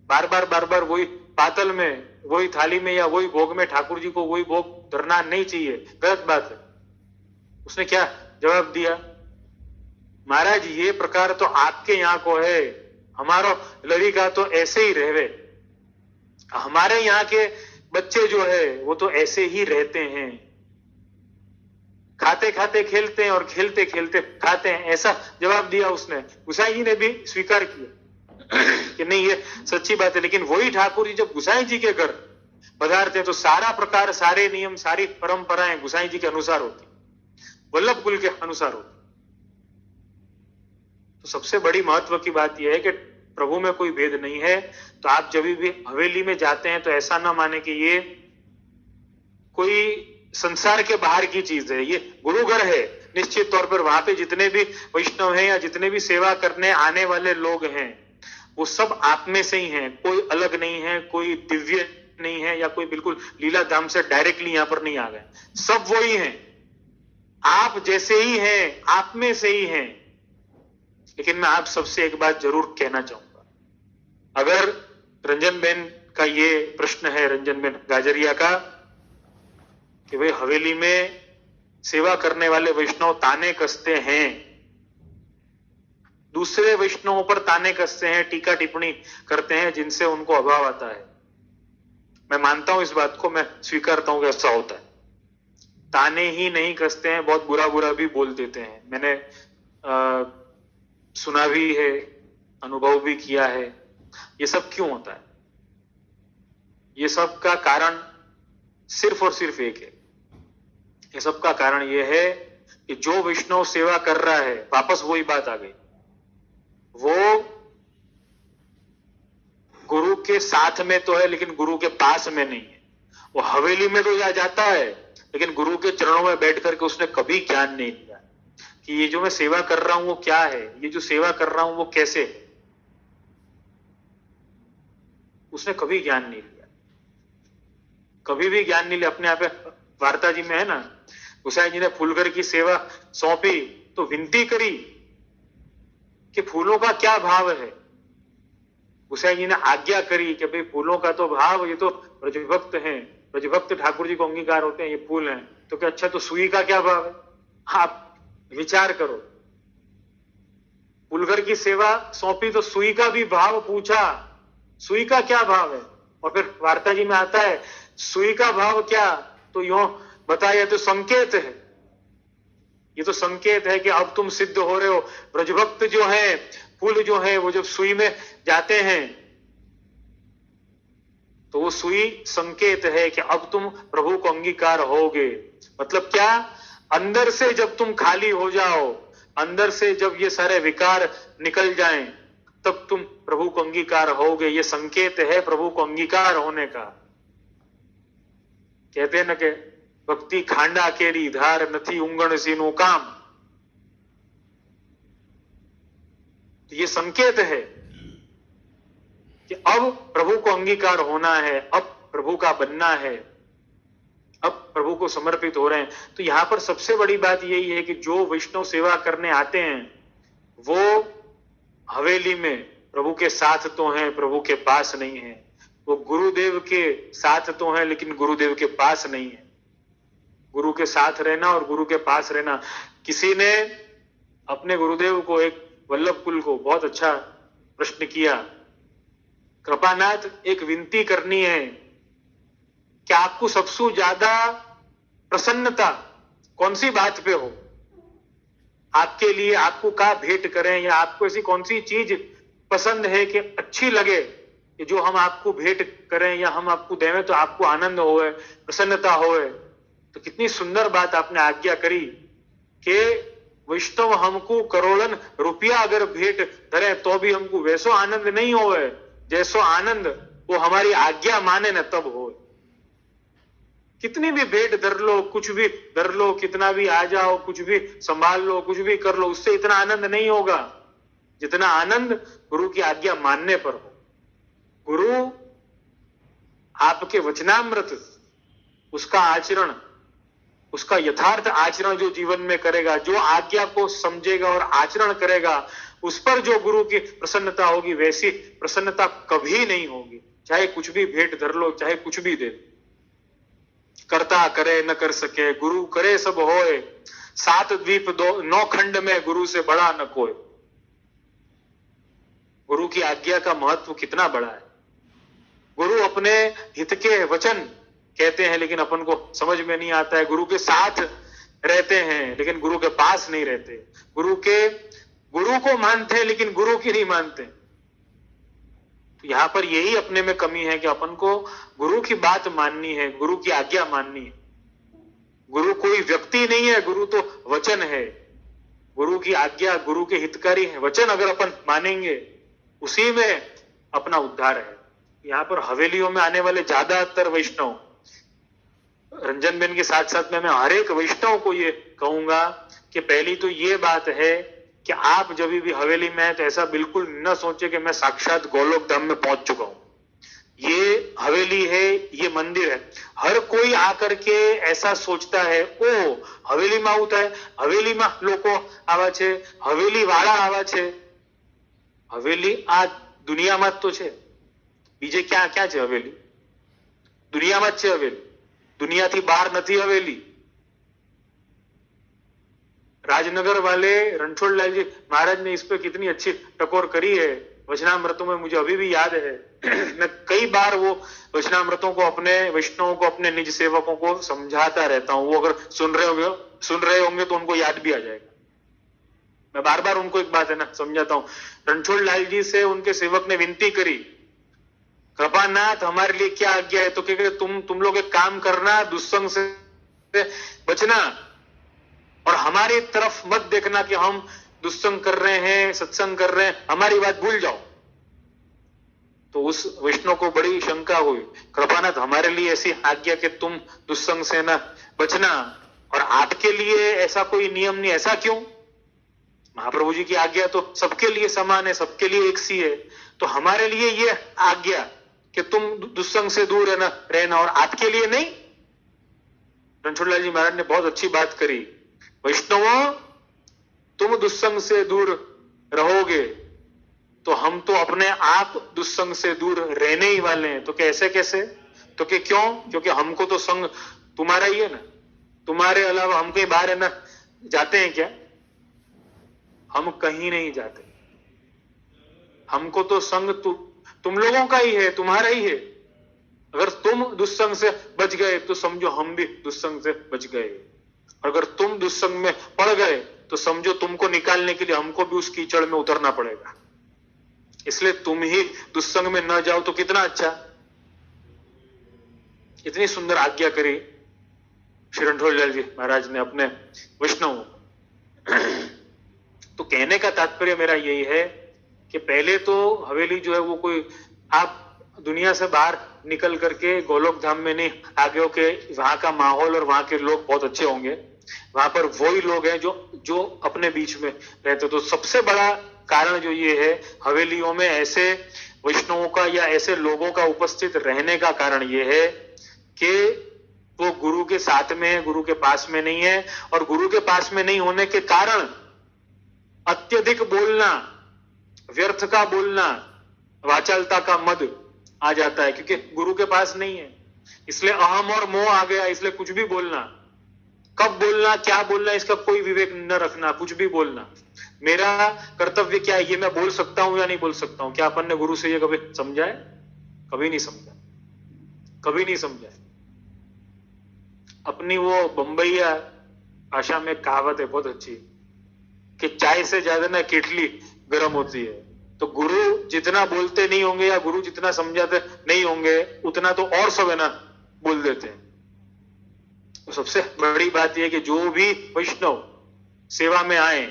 बार बार वही पातल में, वही थाली में या वही भोग में ठाकुर जी को वही भोग धरना नहीं चाहिए, गलत बात है। उसने क्या जवाब दिया महाराज ये प्रकार तो आपके यहाँ को है, हमारो लड़का तो ऐसे ही रहवे, हमारे यहाँ के बच्चे जो है वो तो ऐसे ही रहते हैं, खाते खाते खेलते हैं और खेलते खेलते खाते हैं, ऐसा जवाब दिया उसने। गुसाई जी ने भी स्वीकार किया कि नहीं ये सच्ची बात है। लेकिन वही ठाकुर जी जब गुसाई जी के घर पधारते हैं तो सारा प्रकार, सारे नियम, सारी परंपराएं गुसाई जी के अनुसार होती, वल्लभ कुल के अनुसार होती। तो सबसे बड़ी महत्व की बात यह है कि प्रभु में कोई भेद नहीं है। तो आप जब भी हवेली में जाते हैं तो ऐसा ना माने कि ये कोई संसार के बाहर की चीज है, ये गुरु घर है। निश्चित तौर पर वहां पे जितने भी वैष्णव हैं या जितने भी सेवा करने आने वाले लोग हैं वो सब आप में से ही हैं, कोई अलग नहीं है, कोई दिव्य नहीं है या कोई बिल्कुल लीला धाम से डायरेक्टली यहां पर नहीं आ गए, सब वही हैं, आप जैसे ही हैं, आप में से ही हैं। लेकिन मैं आप सबसे एक बात जरूर कहना चाहूंगा, अगर रंजन बेन का ये प्रश्न है, रंजन बेन गाजरिया का, कि भाई हवेली में सेवा करने वाले वैष्णव ताने कसते हैं, दूसरे वैष्णवों पर ताने कसते हैं, टीका टिप्पणी करते हैं जिनसे उनको अभाव आता है। मैं मानता हूं इस बात को, मैं स्वीकारता हूं कि ऐसा होता है। ताने ही नहीं कसते हैं, बहुत बुरा बुरा भी बोल देते हैं। मैंने सुना भी है, अनुभव भी किया है। ये सब क्यों होता है? ये सब का कारण सिर्फ और सिर्फ एक है। ये सब का कारण ये है कि जो वैष्णव सेवा कर रहा है, वापस वही बात आ गई, वो गुरु के साथ में तो है लेकिन गुरु के पास में नहीं है। वो हवेली में तो जाता है लेकिन गुरु के चरणों में बैठ करके उसने कभी ज्ञान नहीं लिया कि ये जो मैं सेवा कर रहा हूं वो क्या है, ये जो सेवा कर रहा हूं वो कैसे है। उसने कभी ज्ञान नहीं लिया, कभी भी ज्ञान नहीं लिया। अपने आप वार्ता जी में है ना, गुसाई जी ने फूलघर की सेवा सौंपी तो विनती करी कि फूलों का क्या भाव है। गुसाई जी ने आज्ञा करी कि भाई फूलों का तो भाव, ये तो ब्रजभक्त हैं, ब्रजभक्त ठाकुर जी को अंगीकार होते हैं, ये फूल हैं, तो क्या अच्छा तो सुई का क्या भाव है, आप विचार करो। फूलघर की सेवा सौंपी तो सुई का भी भाव पूछा, सुई का क्या भाव है, और फिर वार्ता जी में आता है सुई का भाव क्या, तो यूं बताया तो संकेत है, ये तो संकेत है कि अब तुम सिद्ध हो रहे हो। ब्रजभक्त जो है, फूल जो है, वो जब सुई में जाते हैं तो वो सुई संकेत है कि अब तुम प्रभु को अंगीकार होगे। मतलब क्या? अंदर से जब तुम खाली हो जाओ, अंदर से जब ये सारे विकार निकल जाएं, तब तुम प्रभु को अंगीकार होगे। ये संकेत है प्रभु को अंगीकार होने का। कहते हैं ना कि भक्ति खांडा केरी धार नथी उंगण सीनु काम। तो ये संकेत है कि अब प्रभु को अंगीकार होना है, अब प्रभु का बनना है, अब प्रभु को समर्पित हो रहे हैं। तो यहां पर सबसे बड़ी बात यही है कि जो वैष्णव सेवा करने आते हैं वो हवेली में प्रभु के साथ तो हैं, प्रभु के पास नहीं है। वो गुरुदेव के साथ तो हैं लेकिन गुरुदेव के पास नहीं है। गुरु के साथ रहना और गुरु के पास रहना। किसी ने अपने गुरुदेव को, एक वल्लभ कुल को, बहुत अच्छा प्रश्न किया, कृपानाथ एक विनती करनी है कि आपको सबसे ज्यादा प्रसन्नता कौन सी बात पे हो, आपके लिए आपको क्या भेंट करें, या आपको ऐसी कौन सी चीज पसंद है कि अच्छी लगे कि जो हम आपको भेंट करें या हम आपको देवें तो आपको आनंद होए, प्रसन्नता होए। तो कितनी सुंदर बात आपने आज्ञा करी कि वैष्णव हमको करोड़न रुपया अगर भेंट धरे तो भी हमको वैसो आनंद नहीं होए जैसो आनंद वो हमारी आज्ञा माने न तब हो। कितनी भी भेंट धर लो, कुछ भी धर लो, कितना भी आ जाओ, कुछ भी संभाल लो, कुछ भी कर लो, उससे इतना आनंद नहीं होगा जितना आनंद गुरु की आज्ञा मानने पर हो। गुरु आपके वचनामृत, उसका आचरण, उसका यथार्थ आचरण जो जीवन में करेगा, जो आज्ञा को समझेगा और आचरण करेगा, उस पर जो गुरु की प्रसन्नता होगी वैसी प्रसन्नता कभी नहीं होगी। चाहे कुछ भी भेंट धर लो, चाहे कुछ भी दे। करता करे न कर सके, गुरु करे सब होए, 7 द्वीप 9 खंड में गुरु से बड़ा न कोई। गुरु की आज्ञा का महत्व कितना बड़ा है। गुरु अपने हित के वचन कहते हैं लेकिन अपन को समझ में नहीं आता है। गुरु के साथ रहते हैं लेकिन गुरु के पास नहीं रहते। गुरु को मानते हैं लेकिन गुरु की नहीं मानते। तो यहां पर यही अपने में कमी है कि अपन को गुरु की बात माननी है, गुरु की आज्ञा माननी है। गुरु कोई व्यक्ति नहीं है, गुरु तो वचन है। गुरु की आज्ञा गुरु के हितकारी है। वचन अगर अपन मानेंगे उसी में अपना उद्धार है। यहां पर हवेलियों में आने वाले ज्यादातर वैष्णव, रंजन बेन के साथ साथ में मैं हर एक वैष्णव को ये कहूंगा कि पहली तो ये बात है कि आप जब भी हवेली में है तो ऐसा बिल्कुल न सोचे कि मैं साक्षात गोलोक धाम में पहुंच चुका हूं। ये हवेली है, ये मंदिर है। हर कोई आकर के ऐसा सोचता है, ओ हवेली में आવું થાય, हवेली में लोको आवा छे, हवेली वाला आवा छे। हवेली आ दुनियाમાં જ તો છે, બીજે ક્યાં છે હવેલી? દુનિયામાં જ છે હવેલી, दुनियाથી બહાર નથી हवेली। राजनगर वाले रणछोड़ लाल जी महाराज ने इस पे कितनी अच्छी टकोर करी है वचनामृतों में, मुझे अभी भी याद है। मैं कई बार वो वचनामृतों को अपने वैष्णवों को, अपने निज सेवकों को समझाता रहता हूं। वो अगर सुन रहे होंगे तो उनको याद भी आ जाएगा। मैं बार बार उनको एक बात है ना समझाता हूं। रणछोड़ लाल जी से उनके सेवक ने विनती करी, कृपानाथ हमारे लिए क्या आज्ञा है? तो क्या तुम लोग एक काम करना, दुस्संग से बचना और हमारी तरफ मत देखना कि हम दुस्संग कर रहे हैं, सत्संग कर रहे हैं, हमारी बात भूल जाओ। तो उस वैष्णव को बड़ी शंका हुई, कृपानाथ हमारे लिए ऐसी आज्ञा कि तुम दुस्संग से ना बचना और आपके लिए ऐसा कोई नियम नहीं, ऐसा क्यों? महाप्रभु जी की आज्ञा तो सबके लिए समान है, सबके लिए एक सी है। तो हमारे लिए ये आज्ञा कि तुम दुस्संग से दूर रहना और आपके लिए नहीं। रणछोड़ लाल जी महाराज ने बहुत अच्छी बात करी, वैष्णवों तुम दुस्संग से दूर रहोगे तो हम तो अपने आप दुस्संग से दूर रहने ही वाले हैं। तो कैसे कैसे? तो कि क्यों? क्योंकि हमको तो संग तुम्हारा ही है ना, तुम्हारे अलावा हम कहीं बाहर है ना जाते हैं क्या? हम कहीं नहीं जाते। हमको तो संग तुम लोगों का ही है, तुम्हारा ही है। अगर तुम दुस्संग से बच गए तो समझो हम भी दुस्संग से बच गए। अगर तुम दुस्संग में पड़ गए तो समझो तुमको निकालने के लिए हमको भी उस कीचड़ में उतरना पड़ेगा। इसलिए तुम ही दुस्संग में न जाओ तो कितना अच्छा। इतनी सुंदर आज्ञा करी श्री रणछोड़ लाल जी महाराज ने अपने वैष्णव। तो कहने का तात्पर्य मेरा यही है कि पहले तो हवेली जो है वो कोई आप दुनिया से बाहर निकल करके गोलोक धाम में नहीं आगे हो के वहां का माहौल और वहां के लोग बहुत अच्छे होंगे। वहां पर वही लोग हैं जो अपने बीच में रहते। तो सबसे बड़ा कारण जो ये है हवेलियों में ऐसे वैष्णवों का या ऐसे लोगों का उपस्थित रहने का कारण ये है कि वो गुरु के साथ में है, गुरु के पास में नहीं है। और गुरु के पास में नहीं होने के कारण अत्यधिक बोलना, व्यर्थ का बोलना, वाचालता का मद आ जाता है, क्योंकि गुरु के पास नहीं है। इसलिए अहम और मोह आ गया। इसलिए कुछ भी बोलना, कब बोलना, क्या बोलना, इसका कोई विवेक न रखना, कुछ भी बोलना। मेरा कर्तव्य क्या है, ये मैं बोल सकता हूं या नहीं बोल सकता हूं? क्या अपन ने गुरु से ये कभी समझा है? कभी नहीं समझा, कभी नहीं समझा। अपनी वो बंबईया भाषा में कहावत है बहुत अच्छी कि चाय से ज्यादा ना केटली गर्म होती है। तो गुरु जितना बोलते नहीं होंगे या गुरु जितना समझाते नहीं होंगे उतना तो और सब है ना बोल देते हैं। तो सबसे बड़ी बात यह कि जो भी वैष्णव सेवा में आए,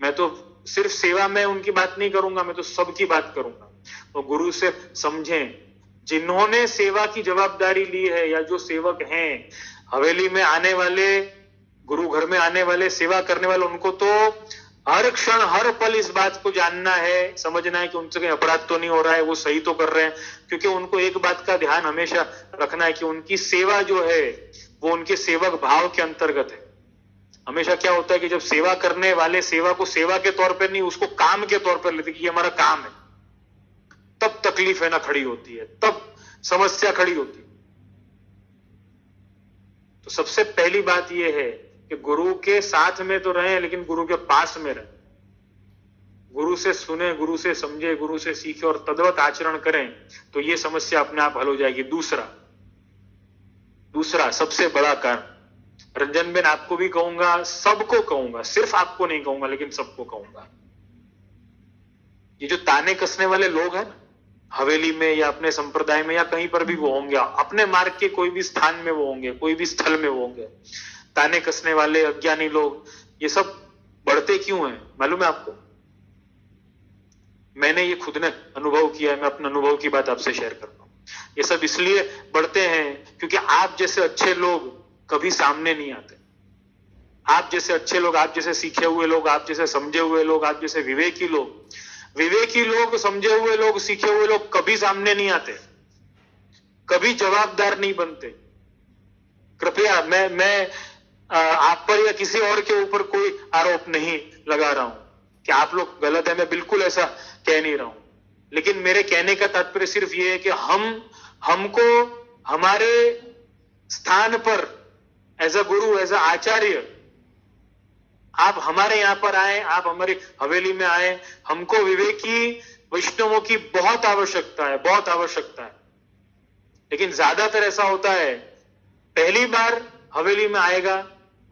मैं तो सिर्फ सेवा में उनकी बात नहीं करूंगा, मैं तो सबकी बात करूंगा। तो गुरु से समझें, जिन्होंने सेवा की जवाबदारी ली है या जो सेवक हैं हवेली में आने वाले, गुरु घर में आने वाले, सेवा करने वाले, उनको तो हर क्षण हर पल इस बात को जानना है, समझना है कि उनसे कहीं अपराध तो नहीं हो रहा है, वो सही तो कर रहे हैं। क्योंकि उनको एक बात का ध्यान हमेशा रखना है कि उनकी सेवा जो है वो उनके सेवक भाव के अंतर्गत है। हमेशा क्या होता है कि जब सेवा करने वाले सेवा को सेवा के तौर पर नहीं, उसको काम के तौर पर लेते कि ये हमारा काम है, तब तकलीफ है ना खड़ी होती है, तब समस्या खड़ी होती है। तो सबसे पहली बात यह है कि गुरु के साथ में तो रहें लेकिन गुरु के पास में रहें, गुरु से सुने, गुरु से समझे, गुरु से सीखे और तद्वत आचरण करें, तो ये समस्या अपने आप हल हो जाएगी। दूसरा सबसे बड़ा कारण, रंजन बेन आपको भी कहूंगा, सबको कहूंगा, सिर्फ आपको नहीं कहूंगा लेकिन सबको कहूंगा, ये जो ताने कसने वाले लोग हैं ना, हवेली में या अपने संप्रदाय में या कहीं पर भी वो होंगे, अपने मार्ग के कोई भी स्थान में वो होंगे, कोई भी स्थल में वो होंगे, ताने कसने वाले अज्ञानी लोग, ये सब बढ़ते क्यों हैं मालूम है आपको? मैंने ये खुद ने अनुभव किया है, मैं अपने अनुभव की बात आपसे शेयर करता हूं। ये सब इसलिए बढ़ते हैं क्योंकि आप जैसे अच्छे लोग कभी सामने नहीं आते। आप जैसे अच्छे लोग, आप जैसे सीखे हुए लोग, आप जैसे समझे हुए लोग, आप जैसे विवेकी लोग, समझे हुए लोग, सीखे हुए लोग कभी सामने नहीं आते, कभी जवाबदार नहीं बनते। कृपया मैं आप पर या किसी और के ऊपर कोई आरोप नहीं लगा रहा हूं कि आप लोग गलत है, मैं बिल्कुल ऐसा कह नहीं रहा हूं, लेकिन मेरे कहने का तात्पर्य सिर्फ ये है कि हमको हमारे स्थान पर as a Guru, as a आचार्य, आप हमारे यहां पर आए, आप हमारी हवेली में आए, हमको विवेकी वैष्णवों की बहुत आवश्यकता है। लेकिन ज्यादातर ऐसा होता है, पहली बार हवेली में आएगा,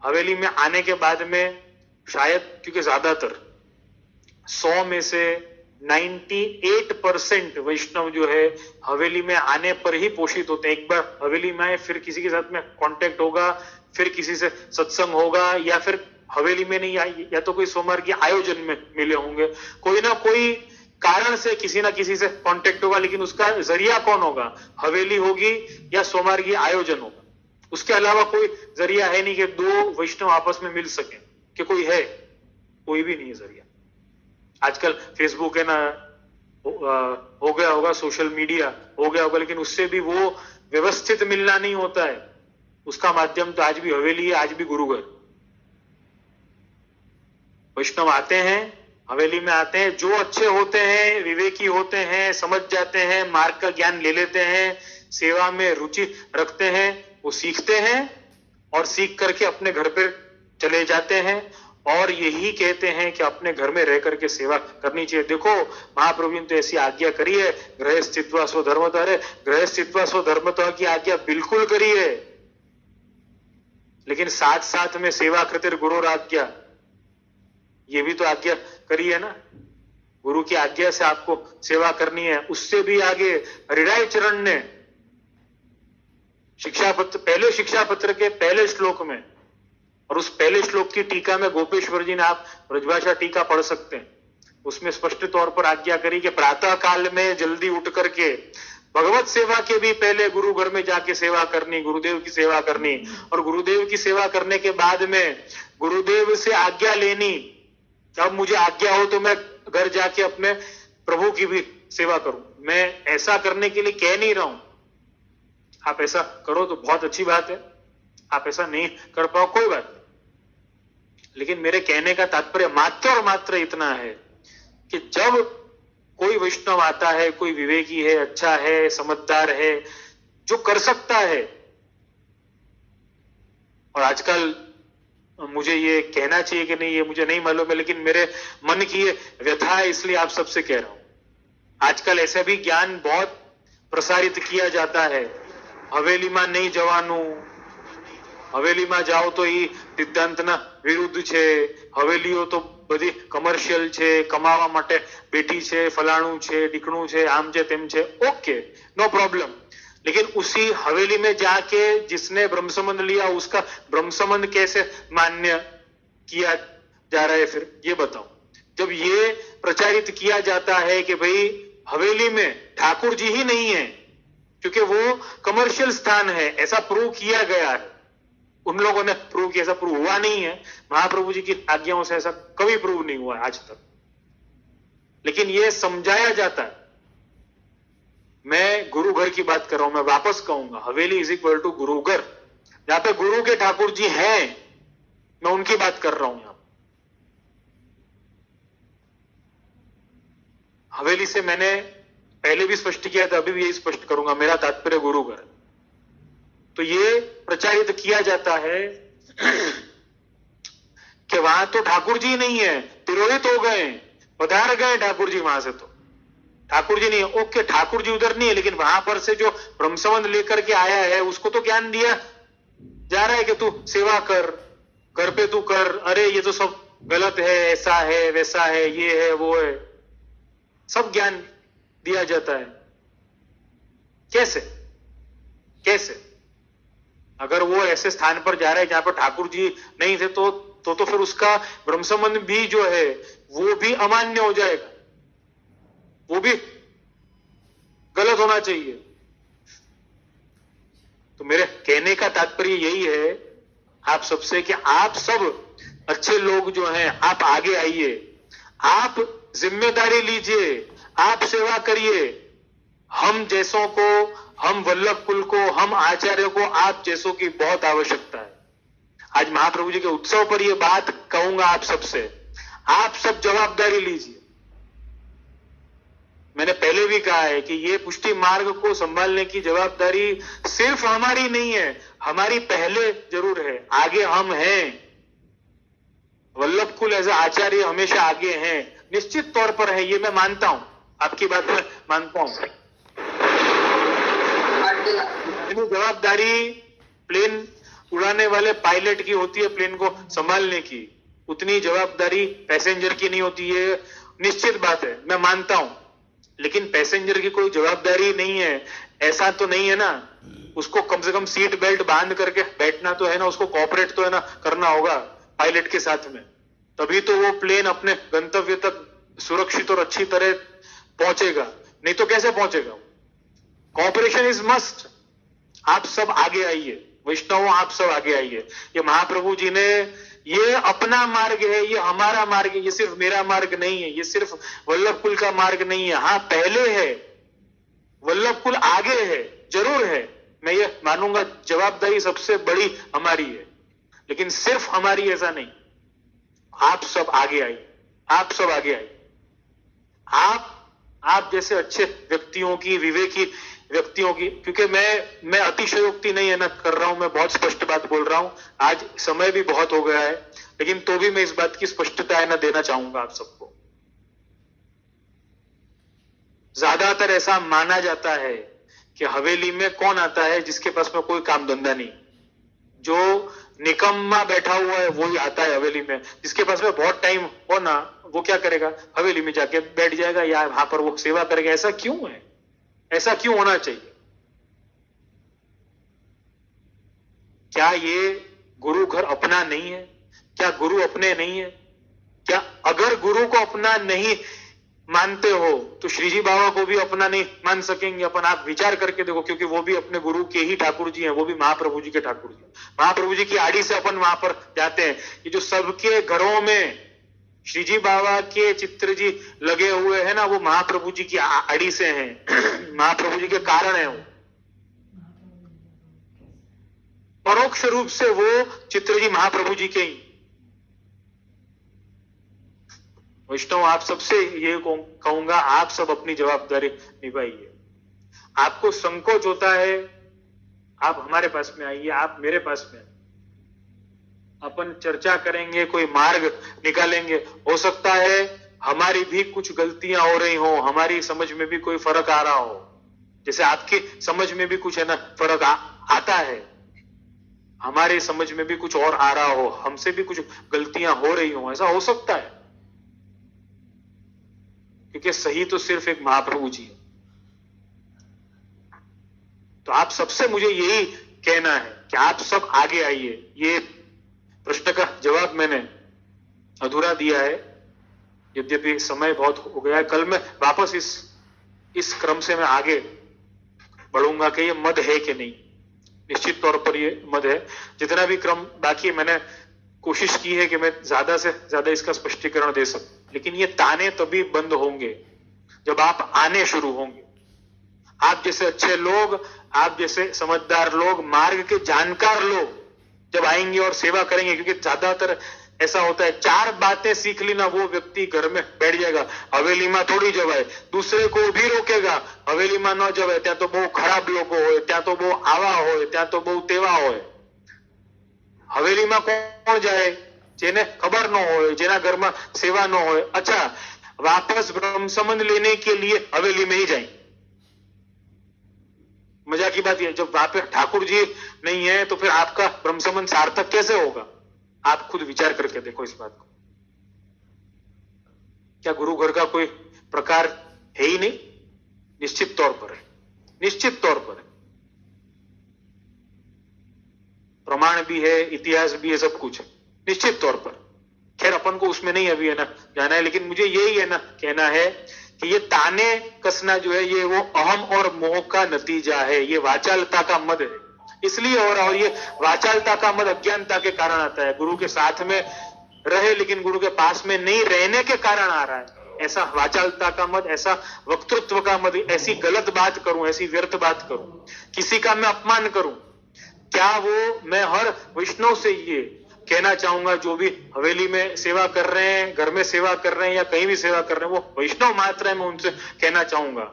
हवेली में आने के बाद में शायद, क्योंकि ज्यादातर 100 में से 98% वैष्णव जो है हवेली में आने पर ही पोषित होते हैं। एक बार हवेली में आए, फिर किसी के साथ में कांटेक्ट होगा, फिर किसी से सत्संग होगा, या फिर हवेली में नहीं आई, या तो कोई सोमवार की आयोजन में मिले होंगे, कोई ना कोई कारण से किसी ना किसी से कांटेक्ट होगा, लेकिन उसका जरिया कौन होगा? हवेली होगी या सोमवार की आयोजन होगा। उसके अलावा कोई जरिया है नहीं कि दो वैष्णव आपस में मिल सके, कि कोई है? कोई भी नहीं है जरिया। आजकल फेसबुक है ना, हो गया होगा, सोशल मीडिया हो गया होगा, लेकिन उससे भी वो व्यवस्थित मिलना नहीं होता है। उसका माध्यम तो आज भी हवेली है, आज भी गुरुघर। वैष्णव आते हैं, हवेली में आते हैं, जो अच्छे होते हैं, विवेकी होते हैं, समझ जाते हैं, मार्ग का ज्ञान ले लेते हैं, सेवा में रुचि रखते हैं, वो सीखते हैं और सीख करके अपने घर पर चले जाते हैं और यही कहते हैं कि अपने घर में रह करके सेवा करनी चाहिए। देखो, महाप्रभु ने तो ऐसी आज्ञा करी है, गृह स्थित्वा स्वधर्मतः। अरे गृह स्थित्वा स्वधर्मतः की आज्ञा बिल्कुल करी है, लेकिन साथ साथ में सेवा कृतिर गुरुराज्ञा, ये भी तो आज्ञा करी है ना। गुरु की आज्ञा से आपको सेवा करनी है। उससे भी आगे हरिराय चरण ने पहले शिक्षा पत्र के पहले श्लोक में, और उस पहले श्लोक की टीका में गोपेश्वर जी ने, आप ब्रजभाषा टीका पढ़ सकते हैं, उसमें स्पष्ट तौर पर आज्ञा करी कि प्रातः काल में जल्दी उठ करके भगवत सेवा के भी पहले गुरु घर में जाके सेवा करनी, गुरुदेव की सेवा करनी, और गुरुदेव की सेवा करने के बाद में गुरुदेव से आज्ञा लेनी, अब मुझे आज्ञा हो तो मैं घर जाके अपने प्रभु की भी सेवा करूं। मैं ऐसा करने के लिए कह नहीं रहा हूं, आप ऐसा करो तो बहुत अच्छी बात है, आप ऐसा नहीं कर पाओ कोई बात नहीं, लेकिन मेरे कहने का तात्पर्य मात्र और मात्र इतना है कि जब कोई वैष्णव आता है, कोई विवेकी है, अच्छा है, समझदार है, जो कर सकता है, और आजकल मुझे ये कहना चाहिए कि नहीं ये मुझे नहीं मालूम है, लेकिन मेरे मन की ये व्यथा है, इसलिए आप सबसे कह रहा हूं। आजकल ऐसा भी ज्ञान बहुत प्रसारित किया जाता है, हवेली में नहीं जवानू, हवेली में जाओ तो ई सिद्धांतना विरुद्ध छे, हवेलीओ तो बधी कमर्शियल छे, कमावा माटे बेठी छे, फलाणु छे, ढीकणु छे, आम छे, तेम छे, ओके, नो प्रॉब्लम। लेकिन उसी हवेली में जाके जिसने ब्रह्म संबंध लिया, उसका ब्रह्म संबंध कैसे मान्य किया जा रहा है? फिर ये बताओ। जब ये प्रचारित किया जाता है कि भाई हवेली में ठाकुर जी ही नहीं है, क्योंकि वो कमर्शियल स्थान है, ऐसा प्रूव किया गया है, उन लोगों ने प्रूव किया, ऐसा प्रूव हुआ नहीं है, महाप्रभु जी की आज्ञाओं से ऐसा कभी प्रूव नहीं हुआ आज तक, लेकिन ये समझाया जाता है। मैं गुरु घर की बात कर रहा हूं, मैं वापस कहूंगा, हवेली इज इक्वल टू गुरु घर, जहां पे गुरु के ठाकुर जी हैं, मैं उनकी बात कर रहा हूं। यहां हवेली से मैंने पहले भी स्पष्ट किया था, अभी भी यही स्पष्ट करूंगा, मेरा तात्पर्य गुरु घर। तो ये प्रचारित किया जाता है वहां तो ठाकुर जी नहीं है, तिरोहित हो गए, पधार गए ठाकुर जी वहां से, तो ठाकुर जी नहीं है। ओके, ठाकुर जी उधर नहीं है, लेकिन वहां पर से जो ब्रह्म संबंध लेकर के आया है उसको तो ज्ञान दिया जा रहा है कि तू सेवा कर, घर पे तू कर, अरे ये तो सब गलत है, ऐसा है वैसा है, ये है वो है, सब ज्ञान दिया जाता है। कैसे कैसे? अगर वो ऐसे स्थान पर जा रहा है जहां पर ठाकुर जी नहीं थे तो फिर उसका ब्रह्म संबंध भी जो है वो भी अमान्य हो जाएगा, वो भी गलत होना चाहिए। तो मेरे कहने का तात्पर्य यही है आप सबसे कि आप सब अच्छे लोग जो हैं आप आगे आइए, आप जिम्मेदारी लीजिए, आप सेवा करिए। हम जैसों को, हम वल्लभ कुल को, हम आचार्यों को आप जैसों की बहुत आवश्यकता है। आज महाप्रभु जी के उत्सव पर यह बात कहूंगा आप सबसे, आप सब जवाबदारी लीजिए। मैंने पहले भी कहा है कि ये पुष्टि मार्ग को संभालने की जवाबदारी सिर्फ हमारी नहीं है, हमारी पहले जरूर है, आगे हम हैं। वल्लभ कुल एज आचार्य हमेशा आगे हैं, निश्चित तौर पर है, ये मैं मानता हूं, आपकी बात में मानता हूं। जवाबदारी प्लेन उड़ाने वाले पायलट की होती है, प्लेन को संभालने की, उतनी जवाबदारी पैसेंजर की नहीं होती है, निश्चित बात है, मैं मानता हूं। लेकिन पैसेंजर की कोई जवाबदारी नहीं है ऐसा तो नहीं है ना, उसको कम से कम सीट बेल्ट बांध करके बैठना तो है ना, उसको कोऑपरेट तो है ना करना होगा पायलट के साथ में, तभी तो वो प्लेन अपने गंतव्य तक सुरक्षित और अच्छी तरह पहुंचेगा, नहीं तो कैसे पहुंचेगा? Cooperation is must. आप सब आगे आइए, वैष्णवों आप सब आगे आइए। ये महाप्रभु जी ने, ये अपना मार्ग है, ये हमारा मार्ग है, ये सिर्फ मेरा मार्ग नहीं है, ये सिर्फ वल्लभ कुल का मार्ग नहीं है। हाँ पहले है, वल्लभ कुल आगे है, जरूर है, मैं ये मानूंगा, जवाबदारी सबसे बड़ी हमारी है, लेकिन सिर्फ हमारी ऐसा नहीं। आप सब आगे आइए, आप सब आगे आइए। आप जैसे अच्छे व्यक्तियों की, विवेकी व्यक्तियों की, क्योंकि मैं अतिशयोक्ति नहीं है ना कर रहा हूं, मैं बहुत स्पष्ट बात बोल रहा हूं। आज समय भी बहुत हो गया है, लेकिन तो भी मैं इस बात की स्पष्टता है ना देना चाहूंगा आप सबको। ज्यादातर ऐसा माना जाता है कि हवेली में कौन आता है जिसके पास में कोई काम धंधा नहीं, जो निकम्मा बैठा हुआ है वो ही आता है हवेली में। जिसके पास में बहुत टाइम हो ना, वो क्या करेगा? हवेली में जाके बैठ जाएगा या वहां पर वो सेवा करेगा। ऐसा क्यों है? ऐसा क्यों होना चाहिए? क्या ये गुरु घर अपना नहीं है? क्या गुरु अपने नहीं है? क्या अगर गुरु को अपना नहीं मानते हो तो श्री जी बाबा को भी अपना नहीं मान सकेंगे अपन? आप विचार करके देखो, क्योंकि वो भी अपने गुरु के ही ठाकुर जी हैं, वो भी महाप्रभु जी के ठाकुर जी। महाप्रभु जी की आड़ी से अपन वहां पर जाते हैं। ये जो सबके घरों में श्री जी बाबा के चित्र जी लगे हुए हैं ना, वो महाप्रभु जी की आड़ी से हैं, महाप्रभु जी के कारण है वो। परोक्ष रूप से वो चित्र जी महाप्रभु जी के ही। वैष्णव आप सबसे ये कहूंगा, आप सब अपनी जवाबदारी निभाइए। आपको संकोच होता है, आप हमारे पास में आइए, आप मेरे पास में, अपन चर्चा करेंगे, कोई मार्ग निकालेंगे। हो सकता है हमारी भी कुछ गलतियां हो रही हो, हमारी समझ में भी कोई फर्क आ रहा हो, जैसे आपकी समझ में भी कुछ है ना फर्क आता है, हमारी समझ में भी कुछ और आ रहा हो, हमसे भी कुछ गलतियां हो रही हो, ऐसा हो सकता है। क्योंकि सही तो सिर्फ एक महाप्रभु जी है। तो आप सबसे मुझे यही कहना है कि आप सब आगे आइए। ये प्रश्न का जवाब मैंने अधूरा दिया है, यद्यपि समय बहुत हो गया है। कल मैं वापस इस क्रम से मैं आगे बढ़ूंगा कि ये मद है कि नहीं। निश्चित तौर पर ये मद है। जितना भी क्रम बाकी मैंने कोशिश की है कि मैं ज्यादा से ज्यादा इसका स्पष्टीकरण दे सकूं, लेकिन ये ताने तभी बंद होंगे जब आप आने शुरू होंगे। आप जैसे अच्छे लोग, आप जैसे समझदार लोग, मार्ग के जानकार लोग जब आएंगे और सेवा करेंगे। क्योंकि ज्यादातर ऐसा होता है, चार बातें सीख ली ना वो व्यक्ति घर में बैठ जाएगा, हवेली में थोड़ी जवाय, दूसरे को भी रोकेगा, हवेली में न जवाय, त्या तो बहु खराब लोग हो, त्या तो बहु आवा हो, त्या तो बहु तेवा हो। हवेली में कौन जाए? જેને ખબર ન હોય, જેના ઘરમાં સેવા ન હોય, अच्छा वापस ब्रह्म संबंध लेने के लिए हवेली में ही जाए। मजा की बात यह, जब वहां पे ठाकुर जी नहीं है तो फिर आपका ब्रह्म संबंध सार्थक कैसे होगा? आप खुद विचार करके देखो इस बात को। क्या गुरु घर का कोई प्रकार है ही नहीं? निश्चित तौर पर है, निश्चित तौर पर है। प्रमाण भी है, इतिहास भी है, सब कुछ है निश्चित तौर पर। खैर अपन को उसमें नहीं अभी है ना जाना है, लेकिन मुझे यही है ना कहना है कि ये ताने कसना जो है ये वो अहम और मोह का नतीजा है, ये वाचालता का मद है, इसलिए हो रहा। और ये वाचालता का मद अज्ञानता के कारण आता है, गुरु के साथ में रहे लेकिन गुरु के पास में नहीं रहने के कारण आ रहा है। ऐसा वाचालता का मद, ऐसा वक्तृत्व का मद, ऐसी गलत बात करूं, ऐसी व्यर्थ बात करूं, किसी का मैं अपमान करूं, क्या वो मैं हर वैष्णव से ये कहना चाहूंगा जो भी हवेली में सेवा कर रहे हैं, घर में सेवा कर रहे हैं या कहीं भी सेवा कर रहे हैं, वो वैष्णव मात्र है, मैं उनसे कहना चाहूंगा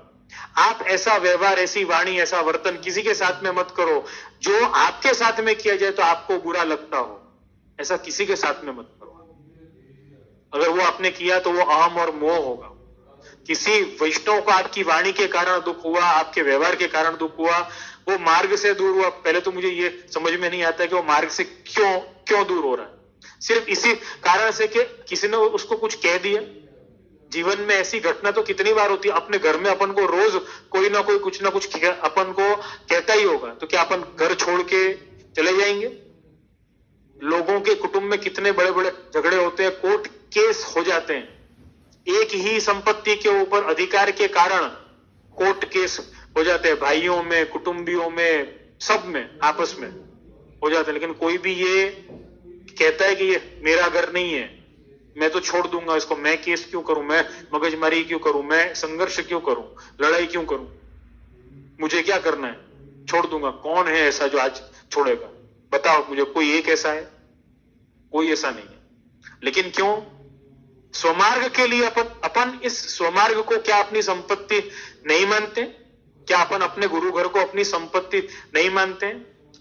आप ऐसा व्यवहार, ऐसी वाणी, ऐसा वर्तन किसी के साथ में मत करो जो आपके साथ में किया जाए तो आपको बुरा लगता हो। ऐसा किसी के साथ में मत करो। अगर वो आपने किया तो वो अहम और मोह होगा। किसी वैष्णव को आपकी वाणी के कारण दुख हुआ, आपके व्यवहार के कारण दुख हुआ, वो मार्ग से दूर हुआ, पहले तो मुझे ये समझ में नहीं आता कि वो मार्ग से क्यों दूर हो रहा है। सिर्फ इसी कारण से कि किसी ने उसको कुछ कह दिया। जीवन में ऐसी घटना तो कितनी बार होती है, अपने घर में अपन को रोज कोई ना कोई कुछ ना कुछ अपन को कहता ही होगा, तो क्या अपन घर छोड़ के चले जाएंगे? लोगों के कुटुंब में कितने बड़े बड़े झगड़े होते हैं, कोर्ट केस हो जाते हैं, एक ही संपत्ति के ऊपर अधिकार के कारण कोर्ट केस हो जाते हैं, भाइयों में, कुटुंबियों में, सब में आपस में हो जाते हैं। लेकिन कोई भी ये कहता है कि ये मेरा घर नहीं है, मैं तो छोड़ दूंगा इसको, मैं केस क्यों करूं, मैं मगजमारी क्यों करूं, मैं संघर्ष क्यों करूं, लड़ाई क्यों करूं, मुझे क्या करना है, छोड़ दूंगा। कौन है ऐसा जो आज छोड़ेगा? बताओ मुझे, कोई एक ऐसा है? कोई ऐसा नहीं है। लेकिन क्यों? स्वमार्ग के लिए अपन इस स्वमार्ग को क्या अपनी संपत्ति नहीं मानते? क्या अपन अपने गुरु घर को अपनी संपत्ति नहीं मानते?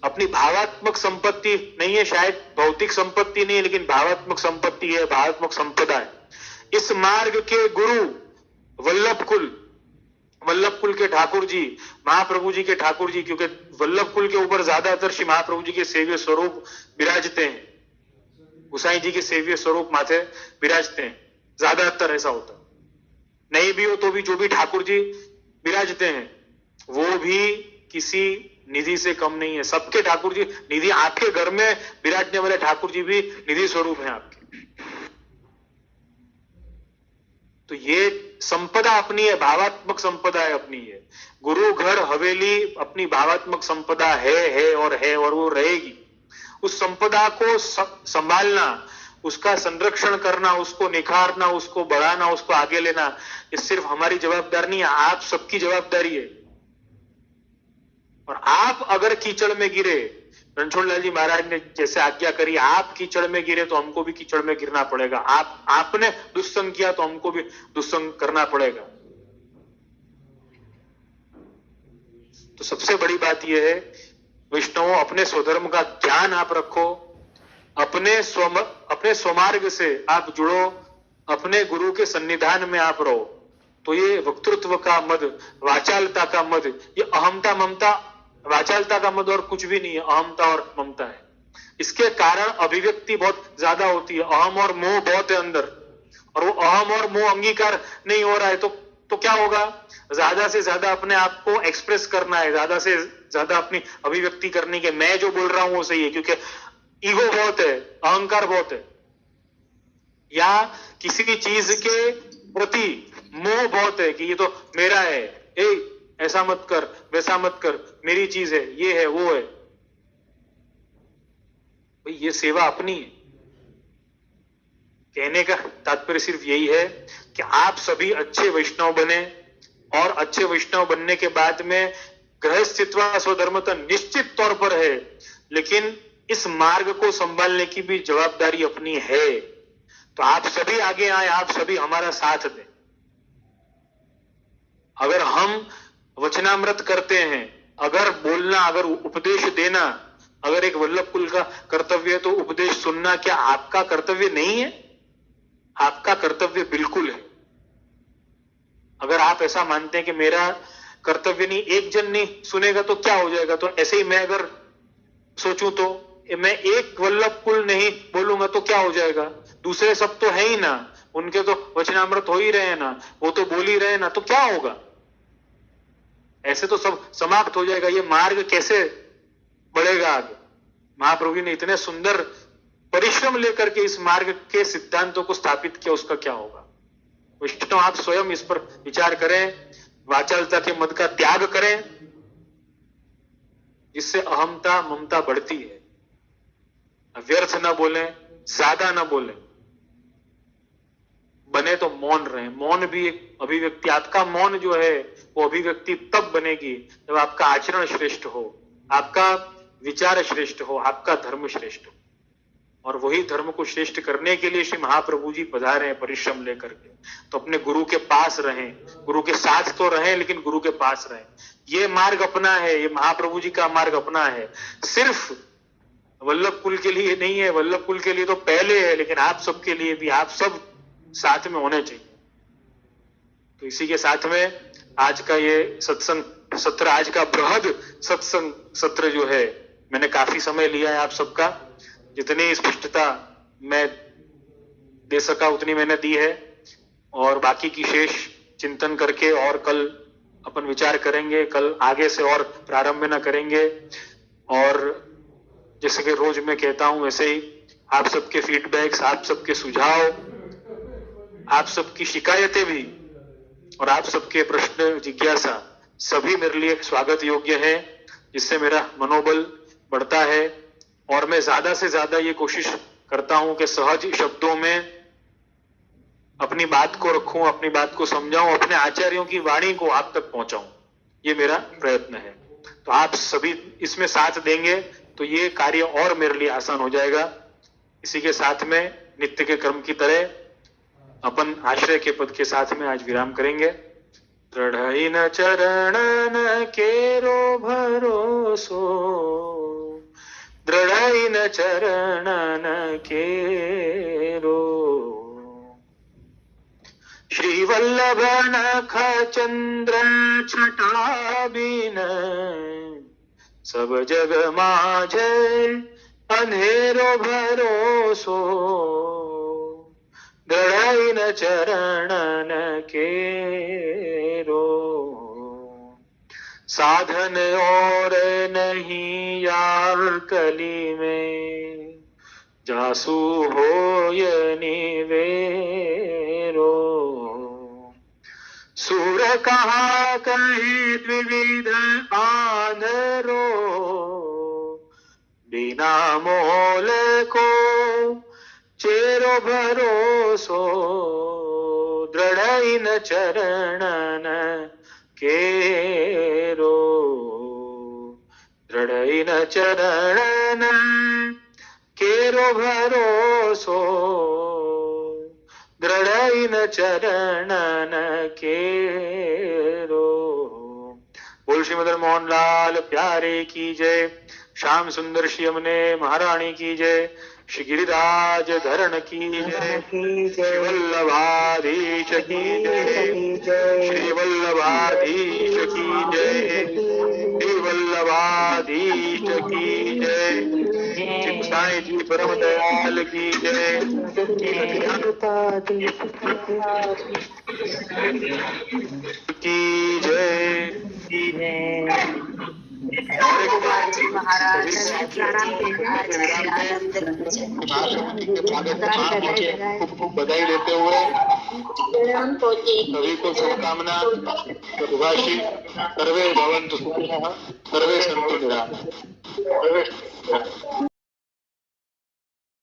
अपनी भावात्मक संपत्ति नहीं है, शायद भौतिक संपत्ति नहीं है, लेकिन भावात्मक संपत्ति है, भावात्मक संपदा है। इस मार्ग के गुरु वल्लभ कुल के ठाकुर जी, महाप्रभु जी के ठाकुर जी, क्योंकि वल्लभ कुल के ऊपर ज्यादातर श्री महाप्रभु जी के सेव्य स्वरूप विराजते हैं, गुसाई जी के सेव्य स्वरूप माथे विराजते हैं, ज्यादातर ऐसा होता है। नहीं भी हो तो भी जो भी ठाकुर जी विराजते हैं वो भी किसी निधि से कम नहीं है। सबके ठाकुर जी निधि, आपके घर में विराजने वाले ठाकुर जी भी निधि स्वरूप हैं आपके। तो ये संपदा अपनी है, भावात्मक संपदा है अपनी है। गुरु घर हवेली अपनी भावात्मक संपदा है और वो रहेगी। उस संपदा को संभालना, उसका संरक्षण करना, उसको निखारना, उसको बढ़ाना, उसको आगे लेना, ये सिर्फ हमारी जवाबदारी नहीं है, आप सबकी जवाबदारी है। और आप अगर कीचड़ में गिरे, रणछोड़ लाल जी महाराज ने जैसे आज्ञा करी, आप कीचड़ में गिरे तो हमको भी कीचड़ में गिरना पड़ेगा। आपने दुस्संग किया तो हमको भी दुस्संग करना पड़ेगा। तो सबसे बड़ी बात यह है, वैष्णवों, अपने स्वधर्म का ज्ञान आप रखो, अपने स्वमार्ग से आप जुड़ो, अपने गुरु के सन्निधान में आप रहो। तो ये वक्तृत्व का मद, वाचालता का मद, ये अहमता ममता, वाचालता का मद और कुछ भी नहीं है, अहमता और ममता है। इसके कारण अभिव्यक्ति बहुत ज्यादा होती है, अहम और मोह बहुत है अंदर, और वो अहम और मोह अंगीकार नहीं हो रहा है तो क्या होगा? ज्यादा से ज्यादा अपने आप को एक्सप्रेस करना है, ज्यादा से ज्यादा अपनी अभिव्यक्ति करनी है, मैं जो बोल रहा हूं वो सही है, क्योंकि ईगो बहुत है, अहंकार बहुत है, या किसी भी चीज के प्रति मोह बहुत है कि ये तो मेरा है, ऐसा मत कर, वैसा मत कर, मेरी चीज है, ये है, वो है। भाई ये सेवा अपनी है। कहने का तात्पर्य सिर्फ यही है कि आप सभी अच्छे वैष्णव बने, और अच्छे वैष्णव बनने के बाद में गृहस्थित्व स्वधर्म तो निश्चित तौर पर है, लेकिन इस मार्ग को संभालने की भी जवाबदारी अपनी है। तो आप सभी आगे आए, आप सभी हमारा साथ दें। अगर हम वचनामृत करते हैं, अगर बोलना, अगर उपदेश देना अगर एक वल्लभ कुल का कर्तव्य है तो उपदेश सुनना क्या आपका कर्तव्य नहीं है? आपका कर्तव्य बिल्कुल है। अगर आप ऐसा मानते हैं कि मेरा कर्तव्य नहीं, एक जन नहीं सुनेगा तो क्या हो जाएगा, तो ऐसे ही मैं अगर सोचूं तो मैं एक वल्लभ कुल नहीं बोलूंगा तो क्या हो जाएगा, दूसरे सब तो है ही ना, उनके तो वचनामृत हो ही रहे हैं ना, वो तो बोल ही रहे हैं ना, तो क्या होगा? ऐसे तो सब समाप्त हो जाएगा। ये मार्ग कैसे बढ़ेगा आगे? महाप्रभु जी ने इतने सुंदर परिश्रम लेकर के इस मार्ग के सिद्धांतों को स्थापित किया, उसका क्या होगा? वैष्णव आप स्वयं इस पर विचार करें, वाचालता के मद का त्याग करें, जिससे अहमता ममता बढ़ती है। व्यर्थ ना बोलें, ज्यादा ना बोलें, बने तो मौन रहे। मौन भी एक अभिव्यक्ति, आपका मौन जो है वो अभिव्यक्ति तब बनेगी जब आपका आचरण श्रेष्ठ हो, आपका विचार श्रेष्ठ हो, आपका धर्म श्रेष्ठ हो। और वही धर्म को श्रेष्ठ करने के लिए श्री महाप्रभु जी पधारे हैं परिश्रम लेकर के। तो अपने गुरु के पास रहें, गुरु के साथ तो रहें लेकिन गुरु के पास रहें। ये मार्ग अपना है, ये महाप्रभु जी का मार्ग अपना है। सिर्फ वल्लभ कुल के लिए नहीं है, वल्लभ कुल के लिए तो पहले है, लेकिन आप सबके लिए भी, आप सब साथ में होने चाहिए। तो इसी के साथ में आज का ये सत्संग सत्र, आज का बृहद सत्संग सत्र जो है, मैंने काफी समय लिया है आप सबका। जितनी स्पष्टता मैं दे सका उतनी मैंने दी है, और बाकी की शेष चिंतन करके और कल अपन विचार करेंगे, कल आगे से और प्रारंभ न करेंगे। और जैसे कि रोज मैं कहता हूं, वैसे ही आप सबके फीडबैक्स, आप सबके सुझाव, आप सबकी शिकायतें भी और आप सबके प्रश्न, जिज्ञासा सभी मेरे लिए स्वागत योग्य है, जिससे मेरा मनोबल बढ़ता है। और मैं ज्यादा से ज्यादा ये कोशिश करता हूं कि सहज शब्दों में अपनी बात को रखूं, अपनी बात को समझाऊं, अपने आचार्यों की वाणी को आप तक पहुंचाऊं। ये मेरा प्रयत्न है। तो आप सभी इसमें साथ देंगे तो ये कार्य और मेरे लिए आसान हो जाएगा। इसी के साथ में नित्य के कर्म की तरह अपन आश्रय के पद के साथ में आज विराम करेंगे। दृढ़ चरणन केरो भरोसो, दृढ़ चरणन केरो, श्री वल्लभ नख चंद्र छटा बिन, सब जग माझे अंधेरो भरोसो, दृढ़ चरणन केरो, साधन और नहीं यार कली में, जासु हो ये निवेरो, सूर कहा कहे द्विविध आंधरो, बिना मोल को चेरो भरोसो, दृढ़ चरणन केरो, दृढ़ चरणन केरो भरोसो, दृढ़ चरणन केरो। बोल श्री मदन मोहन लाल प्यारे की जय। श्याम सुंदर श्री यमुने महारानी की जय। श्री गिरिराज धरण की जय। श्री वल्लभाधीश की जय। श्री वल्लभाधीश की जय। श्री वल्लभाधीश की जय। श्री साईं जी परम दयाल की जय। की जय। खूब खूब बधाई देते हुए सभी को शुभकामना। शुभाशी सर्वे भवन्तु सुखिनः, सर्वे सन्तु निरामयाः।